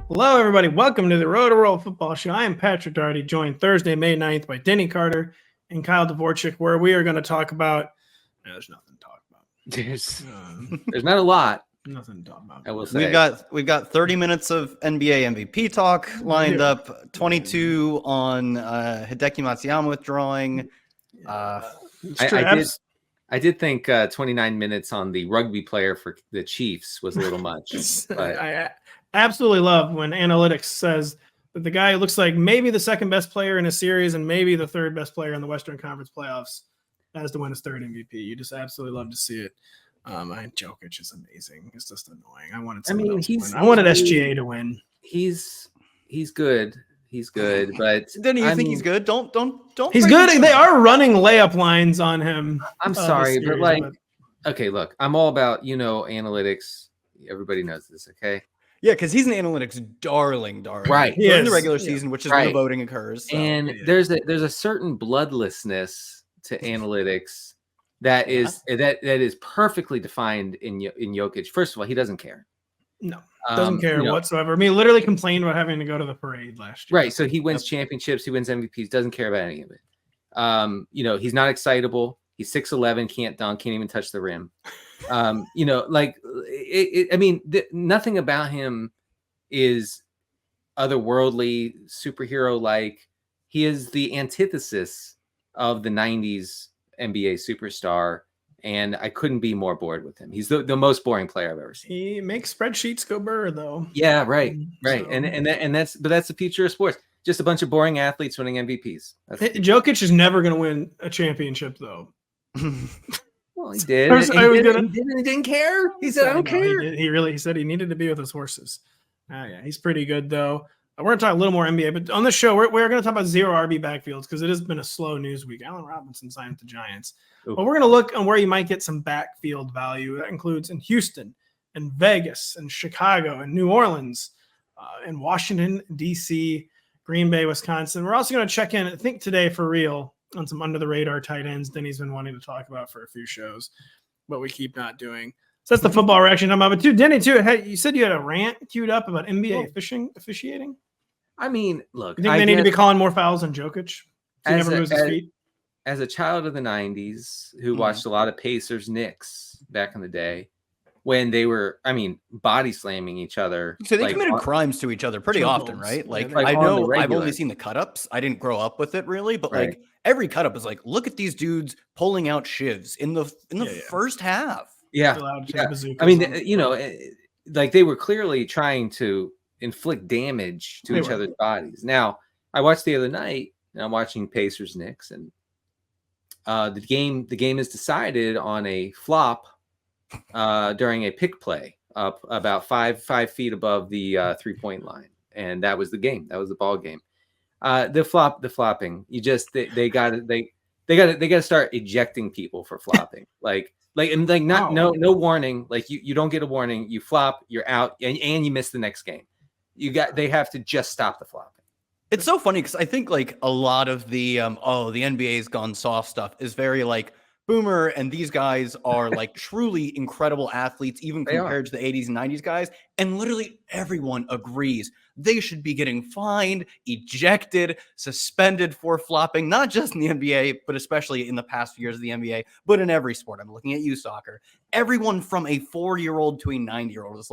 Hello, everybody. Welcome to the Rotoworld Football Show. I am Patrick Daugherty, joined Thursday, May 9th by Denny Carter and Kyle Dvorchak, where we are going to talk about there's nothing to talk about. There's not a lot. Nothing to talk about. I will say. We've got 30 minutes of NBA MVP talk lined up, 22 on Hideki Matsuyama withdrawing. I did think 29 minutes on the rugby player for the Chiefs was a little much. But I absolutely love when analytics says that the guy looks like maybe the second best player in a series and maybe the third best player in the Western Conference playoffs has to win his third MVP. You just absolutely love to see it. Jokic is amazing. It's just annoying. I wanted SGA to win. He's good. He's good, but Denny, you think he's good? Don't. He's good. They are running layup lines on him. I'm sorry, but okay, look, I'm all about analytics. Everybody knows this, okay? Yeah, because he's an analytics darling. Right. In the regular season, which is when the voting occurs. So. And there's a certain bloodlessness to analytics that is perfectly defined in Jokic. First of all, he doesn't care. No, doesn't care whatsoever. I mean, literally complained about having to go to the parade last year. Right. So he wins championships, he wins MVPs, doesn't care about any of it. He's not excitable. He's 6'11", can't dunk, can't even touch the rim. Nothing about him is otherworldly, superhero-like. He is the antithesis of the 90s NBA superstar, and I couldn't be more bored with him. He's the most boring player I've ever seen. He makes spreadsheets go burr, though. Yeah, right. So. And that's the future of sports. Just a bunch of boring athletes winning MVPs. Jokic is never going to win a championship, though. Well, he did. He didn't care. He said, "I don't care." He said he needed to be with his horses. Yeah, he's pretty good though. We're going to talk a little more NBA, but on this show, we're going to talk about zero RB backfields because it has been a slow news week. Allen Robinson signed with the Giants. Ooh. But we're going to look on where you might get some backfield value. That includes in Houston and Vegas and Chicago and New Orleans and Washington, D.C., Green Bay, Wisconsin. We're also going to check in, I think today for real, on some under-the-radar tight ends Denny's been wanting to talk about for a few shows, but we keep not doing. So that's the football reaction I'm about. But Denny, you said you had a rant queued up about NBA officiating? I mean, look. You think they need to be calling more fouls than Jokic? He never moves his feet? As a child of the 90s who watched a lot of Pacers Knicks back in the day, when they were, body slamming each other. So they committed crimes to each other pretty often, right? I know I've only seen the cut-ups. I didn't grow up with it really, but every cut-up is look at these dudes pulling out shivs in the first half. Yeah. They were clearly trying to inflict damage to each other's bodies. Now, I watched the other night, and I'm watching Pacers Knicks, and the game is decided on a flop during a pick play up about five feet above the 3-point line, and that was the game. That was the ball game. The flopping. They got to start ejecting people for flopping. No warning. You don't get a warning. You flop, you're out, and you miss the next game. They have to just stop the flopping. It's so funny because I think a lot of the the NBA's gone soft stuff is very Boomer, and these guys are truly incredible athletes, even compared to the 80s and 90s guys. And literally everyone agrees they should be getting fined, ejected, suspended for flopping, not just in the NBA, but especially in the past few years of the NBA, but in every sport. I'm looking at you, soccer. Everyone from a 4-year-old to a 9-year-old is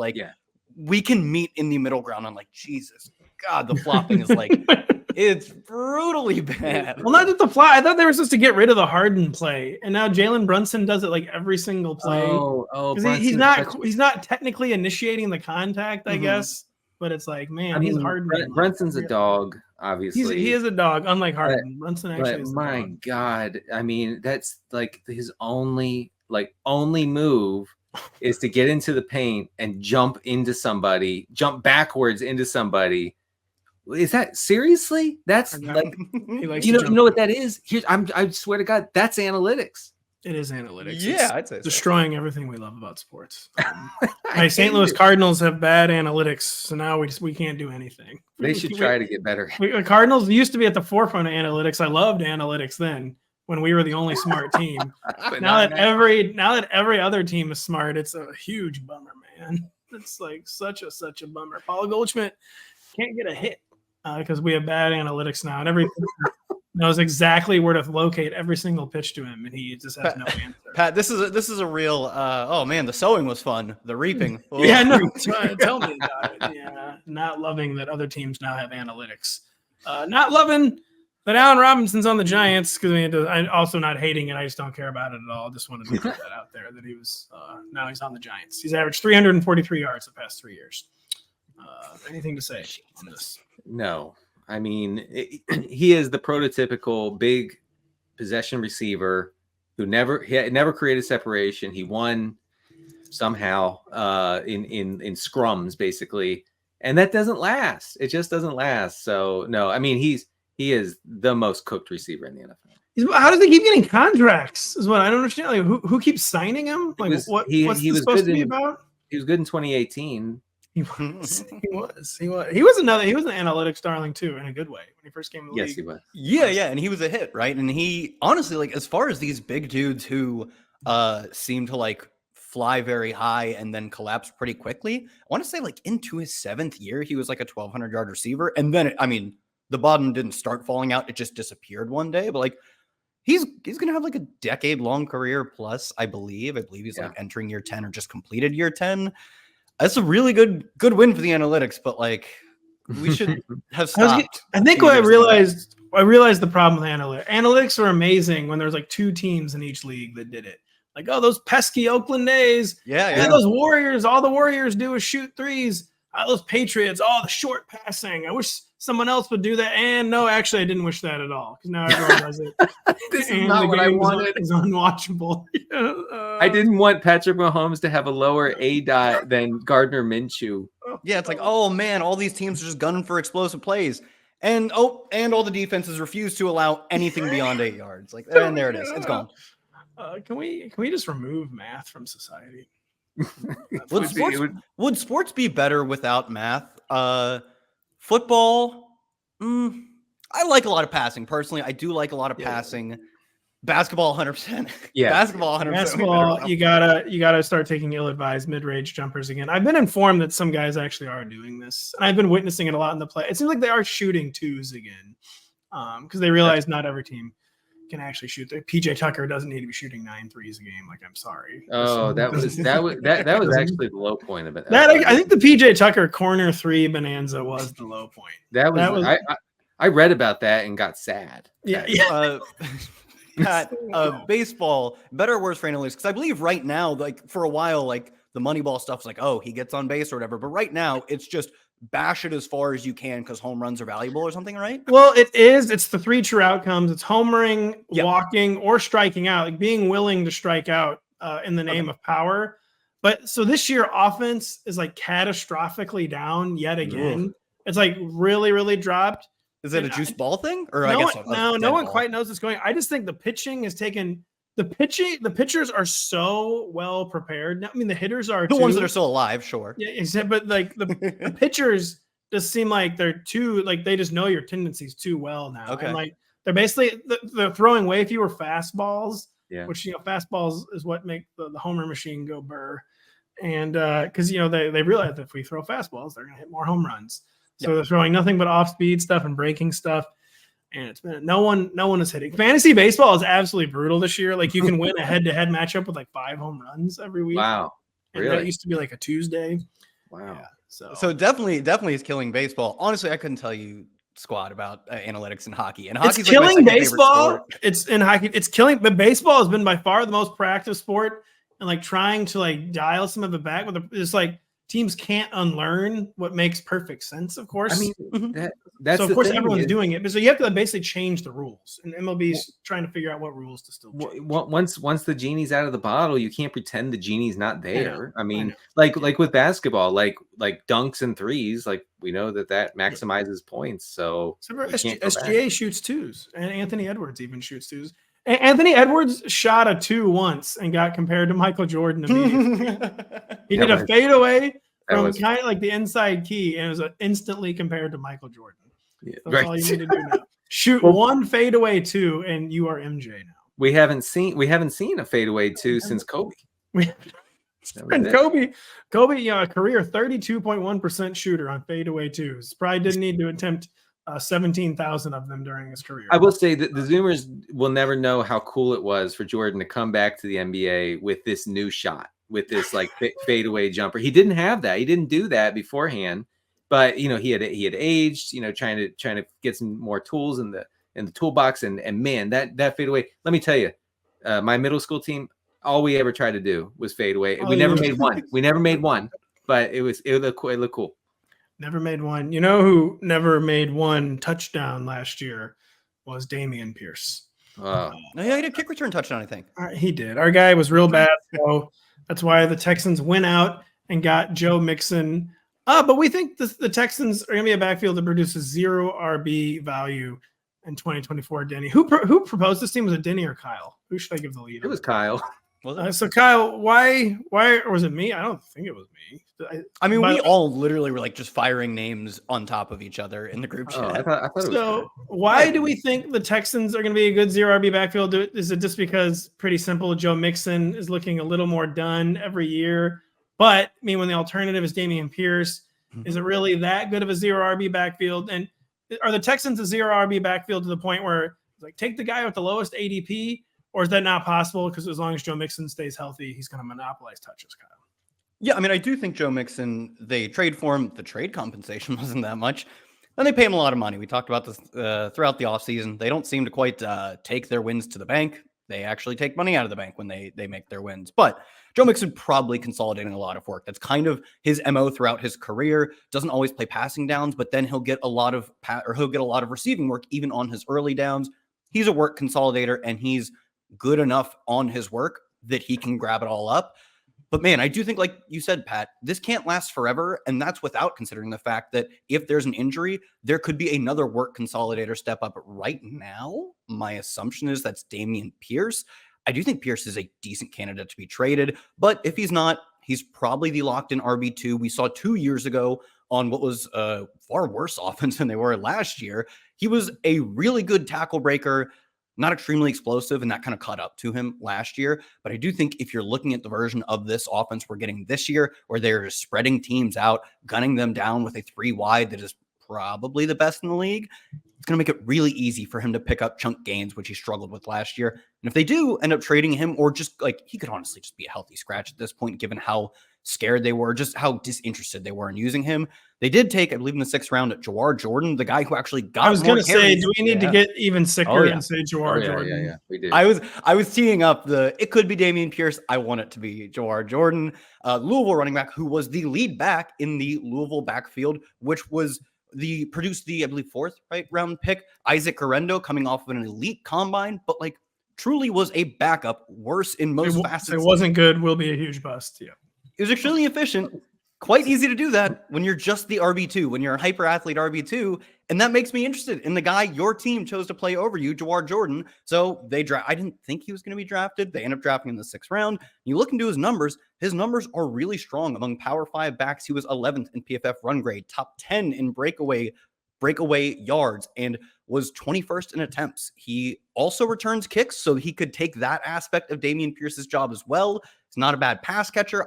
we can meet in the middle ground. I'm Jesus God, the flopping is it's brutally bad. Well, not just the fly. I thought they were supposed to get rid of the Harden play, and now Jalen Brunson does it every single play. He's not technically initiating the contact, I guess, but it's he's Harden. Brunson's a dog, obviously. He is a dog, unlike Harden. Brunson actually is a dog. My God, that's his only move is to get into the paint and jump backwards into somebody. Is that seriously? That's you know what that is? I swear to God, that's analytics. It is analytics. Yeah, I'd say destroying everything we love about sports. St. Louis Cardinals have bad analytics, so now we can't do anything. They should try to get better. The Cardinals used to be at the forefront of analytics. I loved analytics then when we were the only smart team. now that every other team is smart, it's a huge bummer, man. It's like such a bummer. Paul Goldschmidt can't get a hit because we have bad analytics now, and every knows exactly where to locate every single pitch to him, and he just has no answer. Pat, this is a real. Oh man, the sowing was fun. The reaping. Yeah, no, tell me about it. Yeah, not loving that other teams now have analytics. Not loving that Allen Robinson's on the Giants because I'm also not hating it. I just don't care about it at all. Just wanted to put that out there that he was. Now he's on the Giants. He's averaged 343 yards the past 3 years. Anything to say on this? No. I mean, he is the prototypical big possession receiver who never created separation. He won somehow in scrums, basically, and that doesn't last. It just doesn't last. So no, I mean he is the most cooked receiver in the NFL. How does he keep getting contracts? Is what I don't understand. Like, who keeps signing him? Like what's this supposed to be about? He was good in 2018. He was an analytics darling too, in a good way when he first came to the league. Yes, he was. Yeah, and he was a hit, right? And he honestly, like, as far as these big dudes who seem to like fly very high and then collapse pretty quickly, I want to say like into his 7th year, he was like a 1,200-yard receiver, and then the bottom didn't start falling out; it just disappeared one day. But like, he's gonna have like a decade-long career plus, I believe. He's like entering year 10 or just completed year 10. That's a really good win for the analytics, but like we should have stopped. I think what I realized the problem with analytics. Analytics are amazing when there's like 2 teams in each league that did it. Like, oh, those pesky Oakland A's. Yeah. Those Warriors, all the Warriors do is shoot threes. Those Patriots, the short passing. I wish someone else would do that. And no, actually, I didn't wish that at all because now everyone does it. This is not what I wanted. It's unwatchable. I didn't want Patrick Mahomes to have a lower ADOT than Gardner Minshew. Yeah, it's like, oh man, all these teams are just gunning for explosive plays. And all the defenses refuse to allow anything beyond 8 yards. Like, and there it is. It's gone. Can we just remove math from society? Would sports be better without math? Football, I like a lot of passing. Personally, I do like a lot of passing. Basketball, 100%. Yeah, basketball, 100%. Basketball, you gotta start taking ill-advised mid-range jumpers again. I've been informed that some guys actually are doing this, and I've been witnessing it a lot in the play. It seems like they are shooting 2s again, because they realize not every team can actually shoot. PJ Tucker doesn't need to be shooting 9 threes a game. Like, I'm sorry. Oh, that was actually the low point of it. I think the PJ Tucker corner 3 bonanza was the low point. I read about that and got sad. Yeah. Pat, baseball, better or worse for analytics? Because I believe right now, like for a while, like the Moneyball stuff's like, oh, he gets on base or whatever. But right now, it's just bash it as far as you can because home runs are valuable or something, right? Well, it is. It's the 3 true outcomes. It's homering, walking, or striking out, like being willing to strike out in the name of power. But so this year, offense is like catastrophically down yet again. Ugh. It's like really, really dropped. Is it a juice ball thing? Or no one quite knows what's going on. I just think the pitching is taken. The pitchers are so well prepared. I mean, the hitters are the ones that are still alive, sure. Yeah, except but like the pitchers just seem like they're too like they just know your tendencies too well now. Okay, and like they're basically they're throwing way fewer fastballs. Yeah, which fastballs is what make the homer machine go burr. And because they realize that if we throw fastballs, they're gonna hit more home runs. So they're throwing nothing but off-speed stuff and breaking stuff, and it's been no one is hitting. Fantasy baseball is absolutely brutal this year. Like you can win a head-to-head matchup with like 5 home runs every week. Wow, really? And that used to be like a Tuesday. Wow. Yeah, so definitely is killing baseball. Honestly, I couldn't tell you squat about analytics in hockey. And hockey's it's killing baseball. It's in hockey. It's killing. But baseball has been by far the most practiced sport, and like trying to like dial some of it back with it's like. Teams can't unlearn what makes perfect sense, of course. I mean, that's so of course everyone's doing it, but so you have to basically change the rules. And MLB's trying to figure out what rules to still change. Once the genie's out of the bottle, you can't pretend the genie's not there. I mean, like with basketball, like dunks and threes, like we know that maximizes points. So SGA shoots 2s, and Anthony Edwards even shoots 2s. Anthony Edwards shot a 2 once and got compared to Michael Jordan immediately. He did a fadeaway from kind of like the inside key, and it was instantly compared to Michael Jordan. Yeah, that's all you need to do now. Shoot one fadeaway 2, and you are MJ now. We haven't seen a fadeaway 2 since Kobe. And Kobe, a career 32.1% shooter on fadeaway twos. Probably didn't need to attempt 17,000 of them during his career. I will say that the Zoomers will never know how cool it was for Jordan to come back to the NBA with this new shot, with this like fadeaway jumper. He didn't have that. He didn't do that beforehand. But he had aged. Trying to get some more tools in the toolbox. And man, that fadeaway. Let me tell you, my middle school team. All we ever tried to do was fade away. We never made one. We never made one, but it looked cool. Never made one. You know who never made one touchdown last year was Dameon Pierce. No, he did a kick return touchdown, I think. He did. Our guy was real bad, so that's why the Texans went out and got Joe Mixon. But we think the Texans are going to be a backfield that produces 0 RB value in 2024. Denny, who proposed this team? Was it Denny or Kyle? Who should I give the lead? It was Kyle. So Kyle, why, or was it me? I don't think it was me. I mean, we all literally were like just firing names on top of each other in the group chat. I thought it was so why do we think the Texans are going to be a good 0 RB backfield? Is it just because, pretty simple, Joe Mixon is looking a little more done every year? But I mean, when the alternative is Dameon Pierce, is it really that good of a 0 RB backfield? And are the Texans a 0 RB backfield to the point where like take the guy with the lowest ADP? Or is that not possible? Because as long as Joe Mixon stays healthy, he's going to monopolize touches, Kyle. Yeah, I mean, I do think Joe Mixon, they trade for him. The trade compensation wasn't that much. And they pay him a lot of money. We talked about this throughout the offseason. They don't seem to quite take their wins to the bank. They actually take money out of the bank when they make their wins. But Joe Mixon probably consolidating a lot of work. That's kind of his MO throughout his career. Doesn't always play passing downs, but then he'll get a lot of receiving work even on his early downs. He's a work consolidator, and he's good enough on his work that he can grab it all up. But man, I do think, like you said, Pat, this can't last forever. And that's without considering the fact that if there's an injury, there could be another work consolidator step up. Right now, my assumption is that's Dameon Pierce. I do think Pierce is a decent candidate to be traded, but if he's not, he's probably the locked-in RB2 we saw 2 years ago on what was a far worse offense than they were last year. He was a really good tackle breaker, not extremely explosive, and that kind of caught up to him last year. But I do think if you're looking at the version of this offense we're getting this year, where they're spreading teams out, gunning them down with a 3 wide that is probably the best in the league, it's going to make it really easy for him to pick up chunk gains, which he struggled with last year. And if they do end up trading him, or just like, he could honestly just be a healthy scratch at this point, given how scared they were, just how disinterested they were in using him. They did take, I believe in the 6th round, at Jawar Jordan, the guy who actually got. I was going to say, do we need to get even sicker and say Jawar Jordan? Yeah, we do. I was teeing up it could be Dameon Pierce. I want it to be Jawar Jordan, Louisville running back, who was the lead back in the Louisville backfield, which was produced the, I believe, 4th round pick, Isaac Garendo, coming off of an elite combine, but like truly was a backup, worse in most facets. It wasn't good, will be a huge bust. Yeah. It was extremely efficient. Quite easy to do that when you're just the RB2, when you're a hyper athlete RB2. And that makes me interested in the guy your team chose to play over you, Jawar Jordan. So I didn't think he was going to be drafted. They end up drafting in the 6th round. You look into his numbers are really strong among Power 5 backs. He was 11th in PFF run grade, top 10 in breakaway yards, and was 21st in attempts. He also returns kicks, so he could take that aspect of Dameon Pierce's job as well. He's not a bad pass catcher.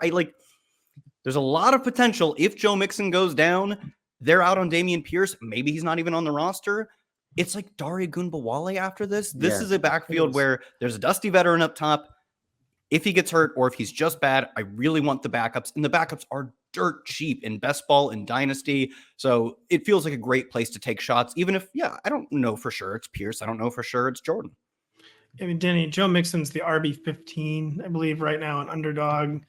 There's a lot of potential. If Joe Mixon goes down, they're out on Dameon Pierce. Maybe he's not even on the roster. It's like Daugherty Gunbowale after this. This is a backfield where there's a dusty veteran up top. If he gets hurt or if he's just bad, I really want the backups. And the backups are dirt cheap in best ball and dynasty. So it feels like a great place to take shots, even if, I don't know for sure it's Pierce. I don't know for sure it's Jordan. I mean, Denny, Joe Mixon's the RB15, I believe, right now, an underdog.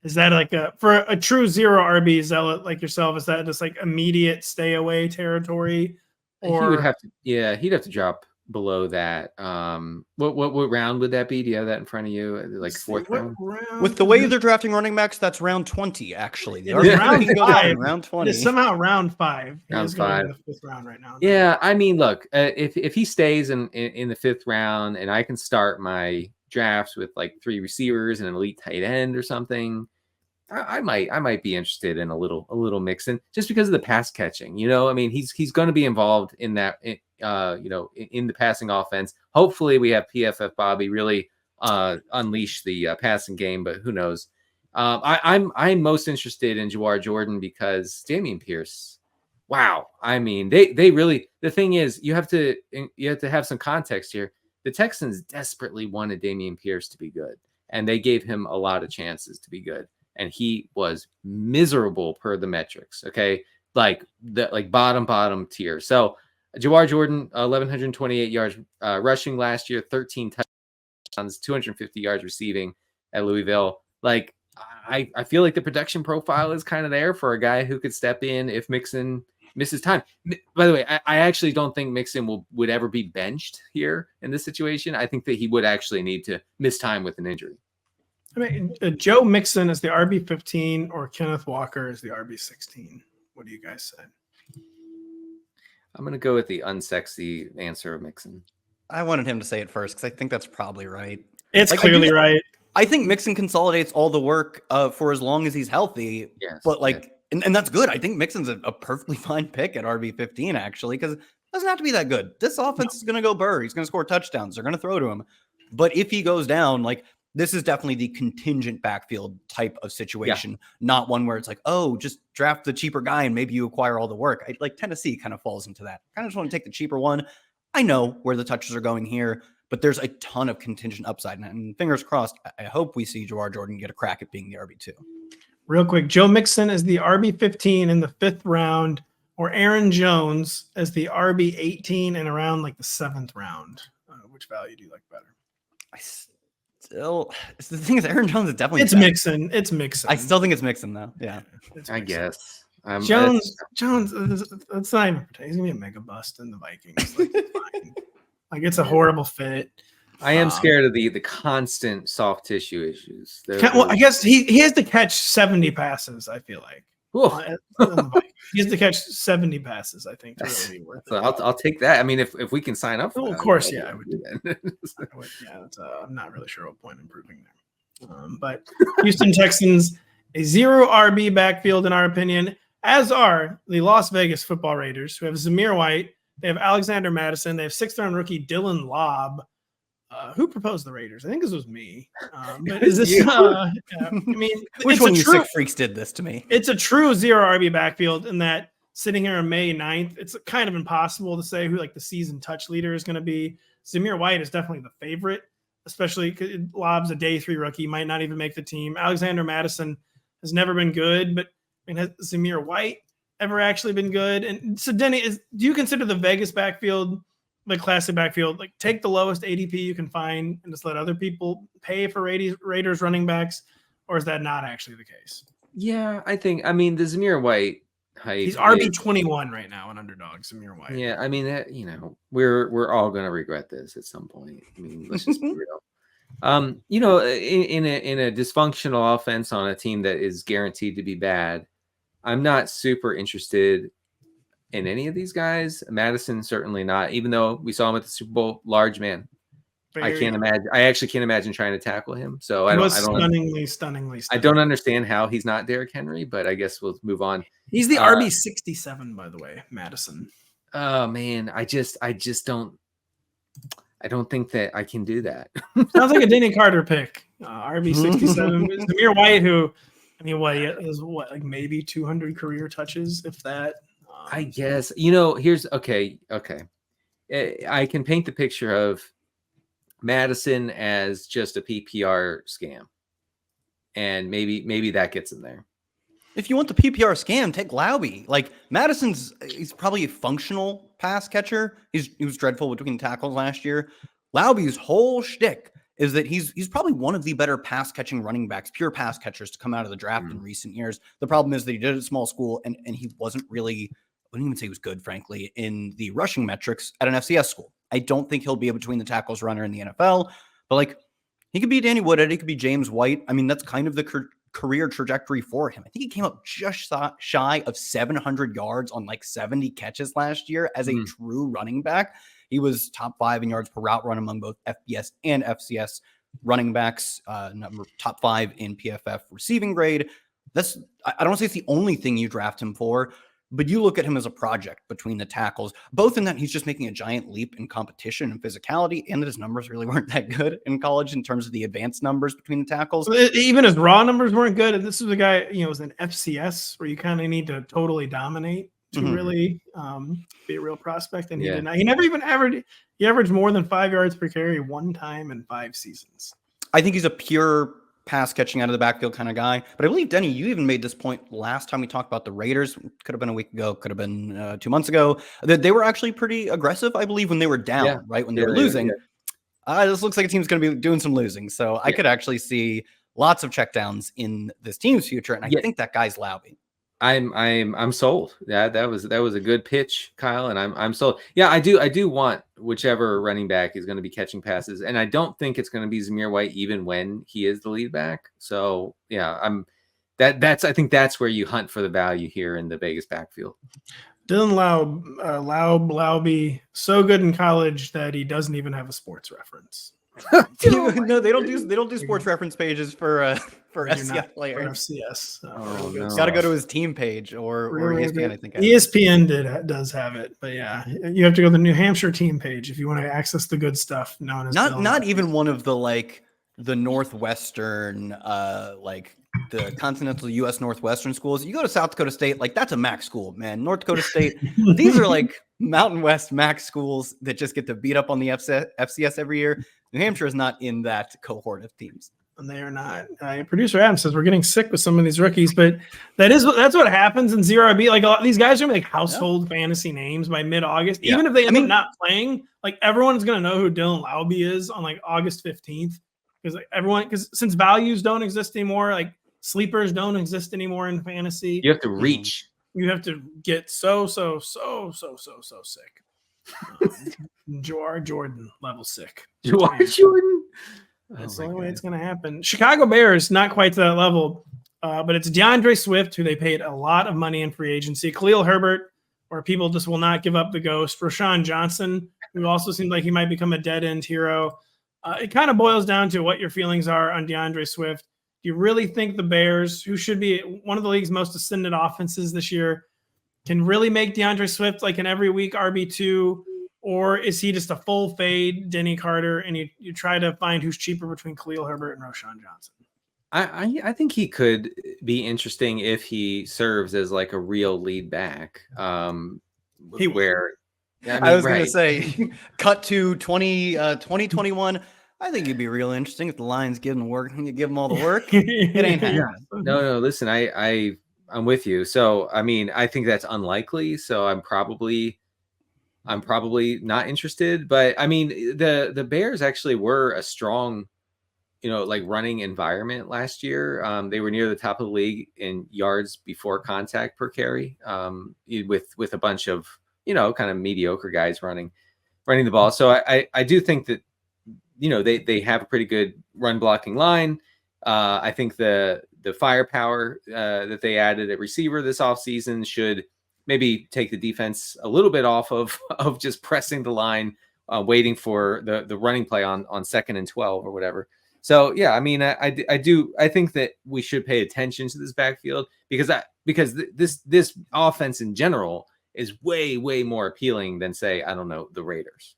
Is that like for a true 0 RB zealot like yourself, is that just like immediate stay away territory? Or he would have to, he'd have to drop below that. What round would that be? Do you have that in front of you? Like 4th round? With the way they're drafting running backs, that's round 20, actually. Round 5. Round 20. It's somehow round 5. Round 5. The 5th round right now. Yeah, I mean, look, if he stays in the 5th round, and I can start my drafts with like 3 receivers and an elite tight end or something, I might be interested in a little Mixon, just because of the pass catching. I mean, he's going to be involved in that. In the passing offense. Hopefully we have PFF Bobby really unleash the passing game, but who knows? I'm most interested in Jawar Jordan because Dameon Pierce. Wow, I mean, they really. The thing is, you have to have some context here. The Texans desperately wanted Dameon Pierce to be good, and they gave him a lot of chances to be good, and he was miserable per the metrics. Okay, like bottom tier. So Jawar Jordan, 1,128 yards rushing last year, 13 touchdowns, 250 yards receiving at Louisville. Like, I feel like the production profile is kind of there for a guy who could step in if Mixon misses time. By the way, I actually don't think Mixon would ever be benched here in this situation. I think that he would actually need to miss time with an injury. I mean, Joe Mixon is the RB15 or Kenneth Walker is the RB16. What do you guys say? I'm going to go with the unsexy answer of Mixon. I wanted him to say it first because I think that's probably right. It's clearly right. I think Mixon consolidates all the work for as long as he's healthy. Yes, but and that's good. I think Mixon's a perfectly fine pick at RB15 actually, because it doesn't have to be that good. This offense is going to go burr. He's going to score touchdowns. They're going to throw to him. But if he goes down, like, this is definitely the contingent backfield type of situation, not one where it's like, oh, just draft the cheaper guy and maybe you acquire all the work. Like Tennessee kind of falls into that. I kind of just want to take the cheaper one. I know where the touches are going here, but there's a ton of contingent upside. And fingers crossed, I hope we see Jawar Jordan get a crack at being the RB2. Real quick, Joe Mixon is the RB15 in the 5th round, or Aaron Jones as the RB18 and around like the 7th round. Which value do you like better? The thing is, Aaron Jones is definitely Mixon. It's Mixon. I still think it's Mixon though. Yeah, I guess. Jones. That's not even. He's gonna be a mega bust in the Vikings. Like it's a horrible fit. I am scared of the constant soft tissue issues. I guess he has to catch 70 passes. I feel like. He has to catch 70 passes. I think to really be worth it. I'll take that. I mean, if we can sign up for that, of course, I would do that. I'm not really sure what point I'm proving there. But Houston Texans, a 0 RB backfield in our opinion, as are the Las Vegas Football Raiders, who have Zamir White. They have Alexander Madison. They have 6th round rookie Dylan Lobb. Who proposed the Raiders? I think this was me. But is this? I mean, which one of you sick freaks did this to me? It's a true 0 RB backfield in that sitting here on May 9th, it's kind of impossible to say who like the season touch leader is going to be. Zamir White is definitely the favorite, especially because Lobb's a day 3 rookie, might not even make the team. Alexander Madison has never been good, but has Zamir White ever actually been good? And so, Denny, do you consider the Vegas backfield the classic backfield? Like, take the lowest ADP you can find and just let other people pay for Raiders running backs, or is that not actually the case? Yeah, I mean, the Zamir White hype. He's RB21 right now in underdog. Zamir White. Yeah, I mean, we're all gonna regret this at some point. I mean, let's just be real. In a dysfunctional offense on a team that is guaranteed to be bad, I'm not super interested in any of these guys. Madison certainly not, even though we saw him at the Super Bowl. Large man. I actually can't imagine trying to tackle him. So I don't stunningly. I don't understand how he's not Derrick Henry, but I guess we'll move on. He's the RB67, by the way, Madison. Oh man, I don't think that I can do that. Sounds like a Denny Carter pick. RB67. Zamir White, who, I mean, he has like maybe 200 career touches, if that. I guess, here's okay. I can paint the picture of Madison as just a PPR scam, and maybe that gets in there. If you want the PPR scam, take Laube. Like, he's probably a functional pass catcher. He was dreadful between tackles last year. Laube's whole shtick is that he's probably one of the better pass catching running backs, pure pass catchers to come out of the draft in recent years. The problem is that he did it at small school, and he wasn't really, I wouldn't even say he was good, frankly, in the rushing metrics at an FCS school. I don't think he'll be a between the tackles runner in the NFL, but like, he could be Danny Woodhead, he could be James White. I mean, that's kind of the career trajectory for him. I think he came up just shy of 700 yards on like 70 catches last year as a true running back. He was top 5 in yards per route run among both FBS and FCS running backs, top 5 in PFF receiving grade. I don't want to say it's the only thing you draft him for, But you look at him as a project between the tackles, both in that he's just making a giant leap in competition and physicality, and that his numbers really weren't that good in college in terms of the advanced numbers between the tackles. Even his raw numbers weren't good. And this was a guy, was an FCS where you kind of need to totally dominate to really be a real prospect. And he did not. He never even averaged more than 5 yards per carry one time in 5 seasons. I think he's a pure pass catching out of the backfield kind of guy. But I believe, Denny, you even made this point last time we talked about the Raiders. Could have been a week ago, could have been 2 months ago, that they were actually pretty aggressive, I believe, when they were down, right? When they were losing. This looks like a team's going to be doing some losing. So I could actually see lots of checkdowns in this team's future. And I think that guy's Laube. I'm sold. That was a good pitch, Kyle, and I'm sold. Yeah, I do want whichever running back is going to be catching passes, and I don't think it's going to be Zamir White even when he is the lead back. So yeah, I think that's where you hunt for the value here in the Vegas backfield. Dylan Laube, so good in college that he doesn't even have a sports reference. No, they don't do sports reference pages for FCS players. FCS. Got to go to his team page or ESPN. I think ESPN does have it, but yeah, you have to go to the New Hampshire team page if you want to access the good stuff. Known as not even one of the Northwestern the continental U.S. Northwestern schools. You go to South Dakota State, that's a MAC school, man. North Dakota State, these are Mountain West MAC schools that just get to beat up on the FCS every year. New Hampshire is not in that cohort of teams. And they are not. Producer Adam says we're getting sick with some of these rookies, but that's what happens in zero RB. These guys are gonna be household fantasy names by mid-August. Even if they end up not playing, everyone's gonna know who Dylan Laube is on August 15th because since values don't exist anymore, sleepers don't exist anymore in fantasy. You have to reach. You have to get so sick. Jawar Jordan level sick. Jawar Jordan. That's the only way it's going to happen. Chicago Bears, not quite to that level, but it's DeAndre Swift, who they paid a lot of money in free agency. Khalil Herbert, where people just will not give up the ghost. Roschon Johnson, who also seems like he might become a dead-end hero. It kind of boils down to what your feelings are on DeAndre Swift. Do you really think the Bears, who should be one of the league's most ascended offenses this year, can really make DeAndre Swift an every week RB2? Or is he just a full fade Denny Carter, and you try to find who's cheaper between Khalil Herbert and Roschon Johnson? I think he could be interesting if he serves as a real lead back. I was going to say, cut to 2021. I think it'd be real interesting if the Lions give him work and you give them all the work. It ain't happening. No. Listen, I'm with you. So I think that's unlikely. So I'm probably not interested. But the Bears actually were a strong, running environment last year. They were near the top of the league in yards before contact per carry, with a bunch of kind of mediocre guys running the ball. So I do think that they have a pretty good run blocking line. I think the firepower that they added at receiver this offseason should maybe take the defense a little bit off of just pressing the line, waiting for the running play on 2nd and 12 or whatever. So yeah, I think that we should pay attention to this backfield because this offense in general is way more appealing than, say, I don't know, the Raiders.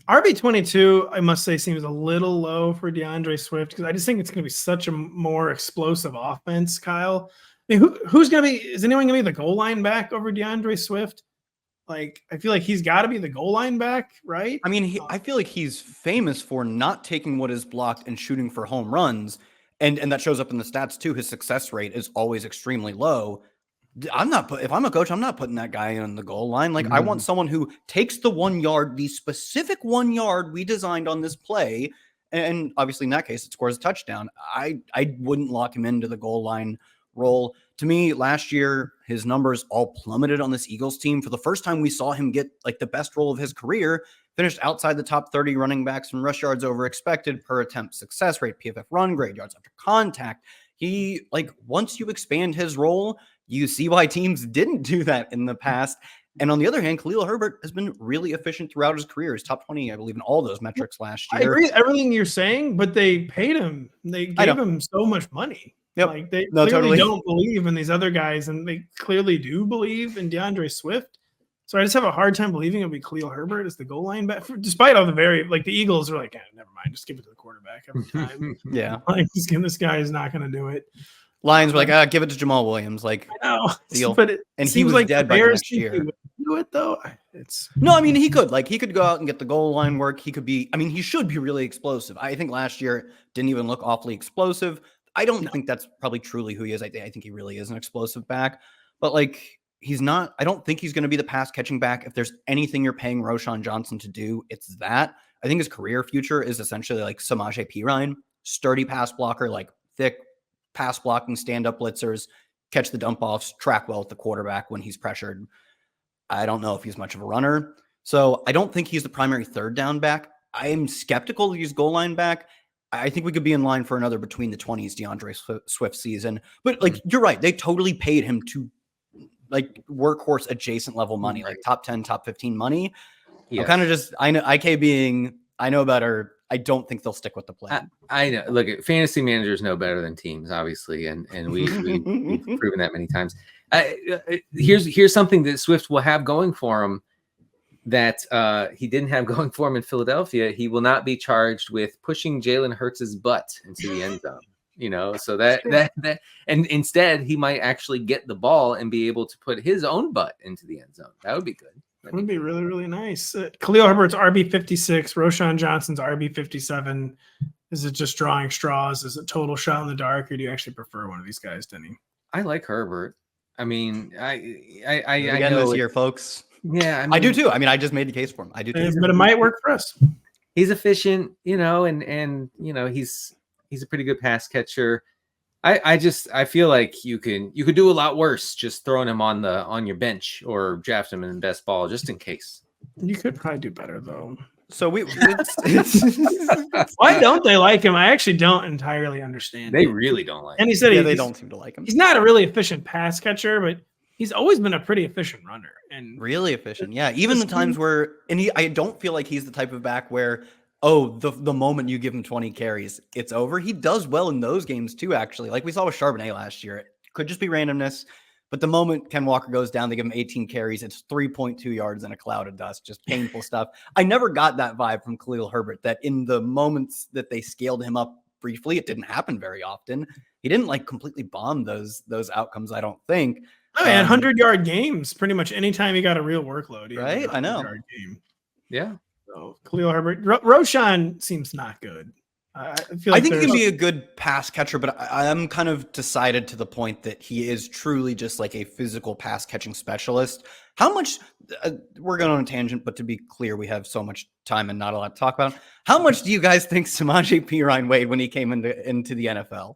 RB22, I must say, seems a little low for DeAndre Swift because I just think it's going to be such a more explosive offense, Kyle. Who's going to be – is anyone going to be the goal line back over DeAndre Swift? I feel like he's got to be the goal line back, right? I feel like he's famous for not taking what is blocked and shooting for home runs, and that shows up in the stats too. His success rate is always extremely low. If I'm a coach, I'm not putting that guy on the goal line. I want someone who takes the 1 yard, the specific 1 yard we designed on this play, and obviously in that case, it scores a touchdown. I wouldn't lock him into the goal line role. To me, last year, his numbers all plummeted on this Eagles team. For the first time, we saw him get the best role of his career, finished outside the top 30 running backs and rush yards over expected per attempt success rate, PFF run grade, yards after contact. He, once you expand his role, you see why teams didn't do that in the past. And on the other hand, Khalil Herbert has been really efficient throughout his career. He's top 20, I believe, in all those metrics last year. I agree with everything you're saying, but they paid him. They gave him so much money. Yep. Like they No, clearly totally. don't believe in these other guys, and they clearly do believe in DeAndre Swift. So I just have a hard time believing it'll be Khalil Herbert as the goal line back. Despite all the the Eagles are like, never mind, just give it to the quarterback every time. Yeah. Like this guy is not going to do it. Lions were like, give it to Jamal Williams. Like, I know, deal. but it And he seems was like dead the by the Bears next think he year. would do it though. No, I mean, he could. Like, he could go out and get the goal line work. He could be, I mean, he should be really explosive. I think last year didn't even look awfully explosive. I don't think that's probably truly who he is. I think he really is an explosive back. But, like, he's not, I don't think he's going to be the pass catching back. If there's anything you're paying Roschon Johnson to do, it's that. I think his career future is essentially like Samaje Perine, sturdy pass blocker, like thick pass blocking, stand-up blitzers, catch the dump offs, track well with the quarterback when he's pressured. I don't know if he's much of a runner. So I don't think he's the primary third down back. I am skeptical that he's goal line back. I think we could be in line for another between the 20s DeAndre Swift season. But like, you're right. They totally paid him to like workhorse adjacent level money, like top 10, top 15 money. Yes. I'm kind of just, I know IK being, I know better. I don't think they'll stick with the plan. I know. Look, fantasy managers know better than teams, obviously, and we've proven that many times. Here's something that Swift will have going for him that he didn't have going for him in Philadelphia. He will not be charged with pushing Jalen Hurts' butt into the end zone. You know, so that and instead he might actually get the ball and be able to put his own butt into the end zone. That would be good. That would be really, really nice. Khalil Herbert's RB56, Roschon Johnson's RB57. Is it just drawing straws? Is it total shot in the dark, or do you actually prefer one of these guys, Denny? I like Herbert. I mean, I know this year, folks. Yeah, I do too. I mean, I just made the case for him. I do too. But it might work for us. He's efficient, you know, and you know, he's a pretty good pass catcher. I feel like you could do a lot worse just throwing him on your bench or draft him in best ball just in case. You could probably do better though. So why don't they like him? I actually don't entirely understand. They really don't like him. And he said they don't seem to like him. He's not a really efficient pass catcher, but he's always been a pretty efficient runner and really efficient. Yeah, even the times where I don't feel like he's the type of back where the moment you give him 20 carries, it's over. He does well in those games too, actually. Like we saw with Charbonnet last year. It could just be randomness, but the moment Ken Walker goes down, they give him 18 carries. It's 3.2 yards in a cloud of dust, just painful stuff. I never got that vibe from Khalil Herbert, that in the moments that they scaled him up briefly, it didn't happen very often. He didn't like completely bomb those outcomes, I don't think. Oh, he had 100-yard games pretty much anytime he got a real workload. Right? I know. Game. Yeah. So Khalil Herbert, Roschon seems not good. I feel like I think he can be a good pass catcher, but I'm kind of decided to the point that he is truly just like a physical pass catching specialist. How much we're going on a tangent, but to be clear, we have so much time and not a lot to talk about. How much do you guys think Samaje Perine weighed when he came into the NFL?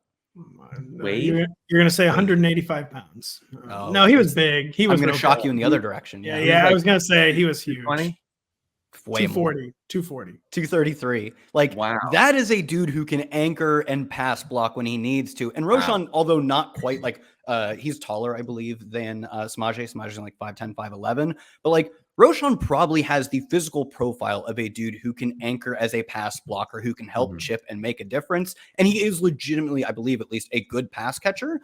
Wait, you're going to say 185 pounds. No, he was big. He was. I'm going to shock you in the other direction. Yeah. I was going to say he was huge. 20? 240, 233. Like, wow, that is a dude who can anchor and pass block when he needs to. And Roschon, although not quite like he's taller, I believe, than Samaje. Samaje's like 5'10", 5'11". But like Roschon probably has the physical profile of a dude who can anchor as a pass blocker, who can help chip and make a difference. And he is legitimately, I believe, at least a good pass catcher.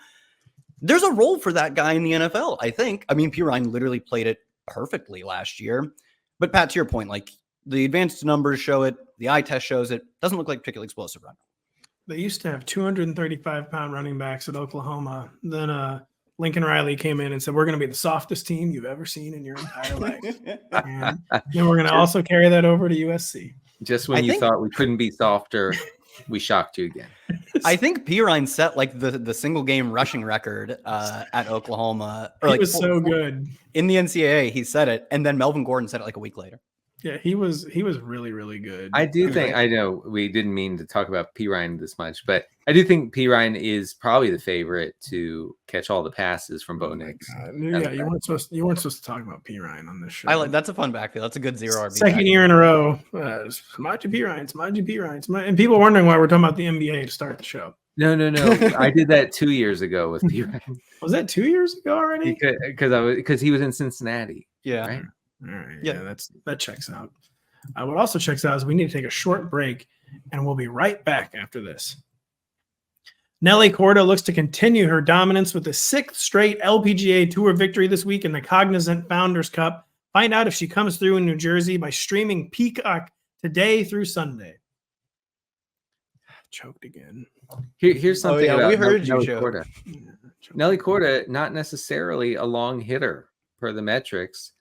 There's a role for that guy in the NFL, I think. I mean, Perine literally played it perfectly last year. But Pat, to your point, like the advanced numbers show it, the eye test shows it, doesn't look like particularly explosive runner. They used to have 235-pound running backs at Oklahoma. Then Lincoln Riley came in and said, we're going to be the softest team you've ever seen in your entire life. And then we're going to also carry that over to USC. Just when you thought we couldn't be softer, we shocked you again. I think Perine set like the single game rushing record at Oklahoma. Or he was so good. In the NCAA, he said it. And then Melvin Gordon said it like a week later. Yeah, he was really, really good. I do think, I know we didn't mean to talk about Perine this much, but I do think Perine is probably the favorite to catch all the passes from Bo Nix. Yeah, you weren't supposed to talk about Perine on this show. That's a fun backfield. That's a good 0 RB. Second year in a row. Samaje Perine. And people are wondering why we're talking about the NBA to start the show. No. I did that 2 years ago with Perine. Was that 2 years ago already? Because he was in Cincinnati. Yeah. Right? All right. Yeah, that checks out. What also checks out is we need to take a short break, and we'll be right back after this. Nelly Korda looks to continue her dominance with the 6th straight LPGA Tour victory this week in the Cognizant Founders Cup. Find out if she comes through in New Jersey by streaming Peacock today through Sunday. Choked again. Here's something about we heard Nelly you, Korda. Nelly Korda, not necessarily a long hitter per the metrics.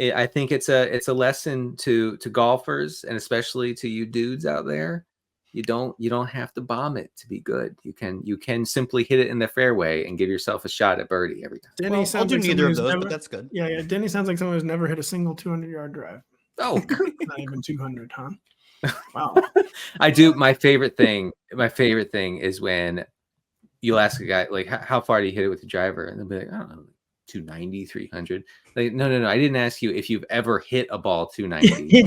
I think it's a lesson to golfers, and especially to you dudes out there. You don't have to bomb it to be good. You can simply hit it in the fairway and give yourself a shot at birdie every time. Denny I'll do like neither of those, never, but that's good. Yeah. Denny sounds like someone who's never hit a single 200-yard drive. Oh, not even 200, huh? Wow. I do. My favorite thing is when you'll ask a guy, like, how far do you hit it with the driver? And they'll be like, I don't know, 290, 300. Like, no. I didn't ask you if you've ever hit a ball 290.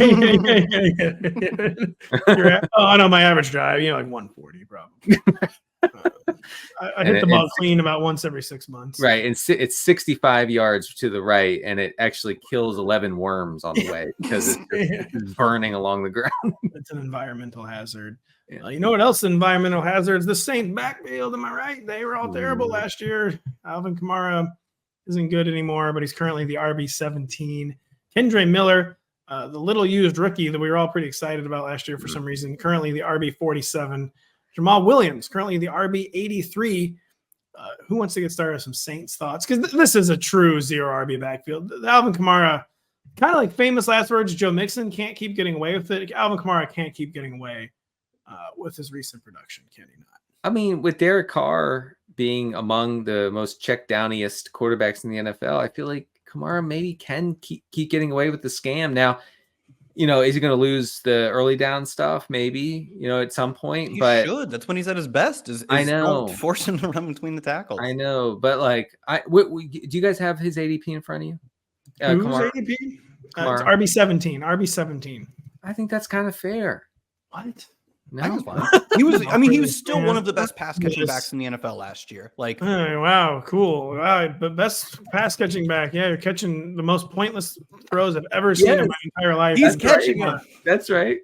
Oh, no, my average drive, like 140 probably. I hit the ball clean about once every 6 months. Right. And it's 65 yards to the right, and it actually kills 11 worms on the way because it's burning along the ground. It's an environmental hazard. Yeah. You know what else? Environmental hazards. The Saints backfield. Am I right? They were all terrible last year. Alvin Kamara isn't good anymore, but he's currently the RB17. Kendre Miller, the little used rookie that we were all pretty excited about last year for some reason, currently the RB47. Jamal Williams, currently the RB83. Who wants to get started with some Saints thoughts? Because this is a true zero RB backfield. Alvin Kamara, kind of like famous last words, Joe Mixon can't keep getting away with it. Alvin Kamara can't keep getting away with his recent production, can he not? I mean, with Derek Carr being among the most check downiest quarterbacks in the NFL, I feel like Kamara maybe can keep getting away with the scam. Now, is he going to lose the early down stuff? Maybe, at some point. He but should. That's when he's at his best. I know. Don't force him to run between the tackles. I know, but do you guys have his ADP in front of you? Who's ADP? It's RB17. RB17. I think that's kind of fair. What? No, he was still one of the best pass catching backs in the NFL last year. Like, oh, wow, cool. Wow, but best pass catching back. Yeah, you're catching the most pointless throws I've ever seen in my entire life. He's catching it. That's right.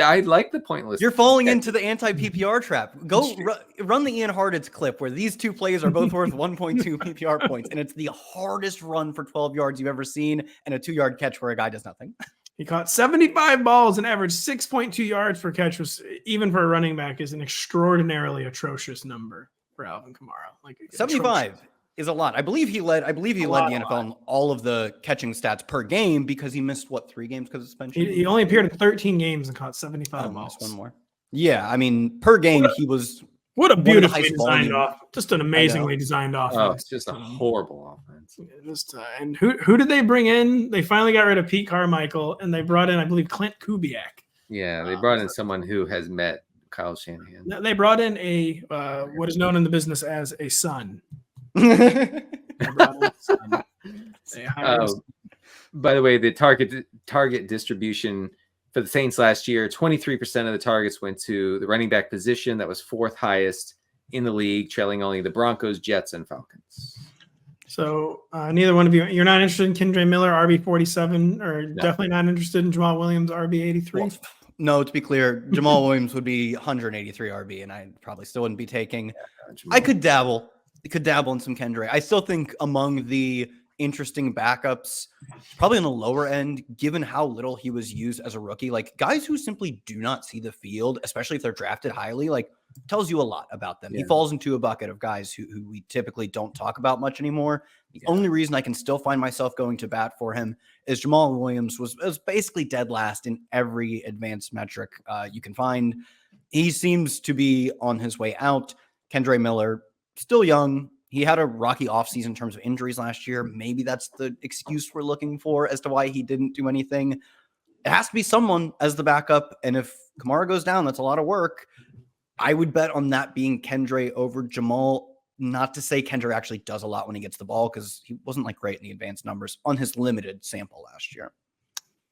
I like the pointless. You're falling into the anti-PPR trap. Go run the Ian Hartitz clip where these two plays are both worth 1.2 PPR points, and it's the hardest run for 12 yards you've ever seen, and a 2-yard catch where a guy does nothing. He caught 75 balls and averaged 6.2 yards per catch, which even for a running back is an extraordinarily atrocious number for Alvin Kamara. 75 is a lot. I believe he led the NFL in all of the catching stats per game because he missed 3 games because of suspension. He only appeared in 13 games and caught 75 balls. One more. Yeah, I mean, per game he was. What a beautifully designed offense. Just an amazingly designed offense. Oh, it's just a horrible offense. And who did they bring in? They finally got rid of Pete Carmichael, and they brought in, I believe, Clint Kubiak. Yeah, they brought in someone who has met Kyle Shanahan. They brought in a what is known in the business as a son. By the way, the target distribution for the Saints last year, 23% of the targets went to the running back position. That was 4th highest in the league, trailing only the Broncos, Jets, and Falcons. So neither one of you're not interested in Kendre Miller, RB47, or definitely not interested in Jamal Williams, RB83? Well, no, to be clear, Jamal Williams would be 183 RB, and I probably still wouldn't be taking. I could dabble in some Kendre. I still think among the interesting backups, probably on the lower end, given how little he was used as a rookie. Like, guys who simply do not see the field, especially if they're drafted highly, tells you a lot about them. Yeah. He falls into a bucket of guys who we typically don't talk about much anymore. The only reason I can still find myself going to bat for him is Jamal Williams was basically dead last in every advanced metric you can find. He seems to be on his way out. Kendre Miller, still young. He had a rocky offseason in terms of injuries last year. Maybe that's the excuse we're looking for as to why he didn't do anything. It has to be someone as the backup. And if Kamara goes down, that's a lot of work. I would bet on that being Kendre over Jamal. Not to say Kendre actually does a lot when he gets the ball, because he wasn't great in the advanced numbers on his limited sample last year.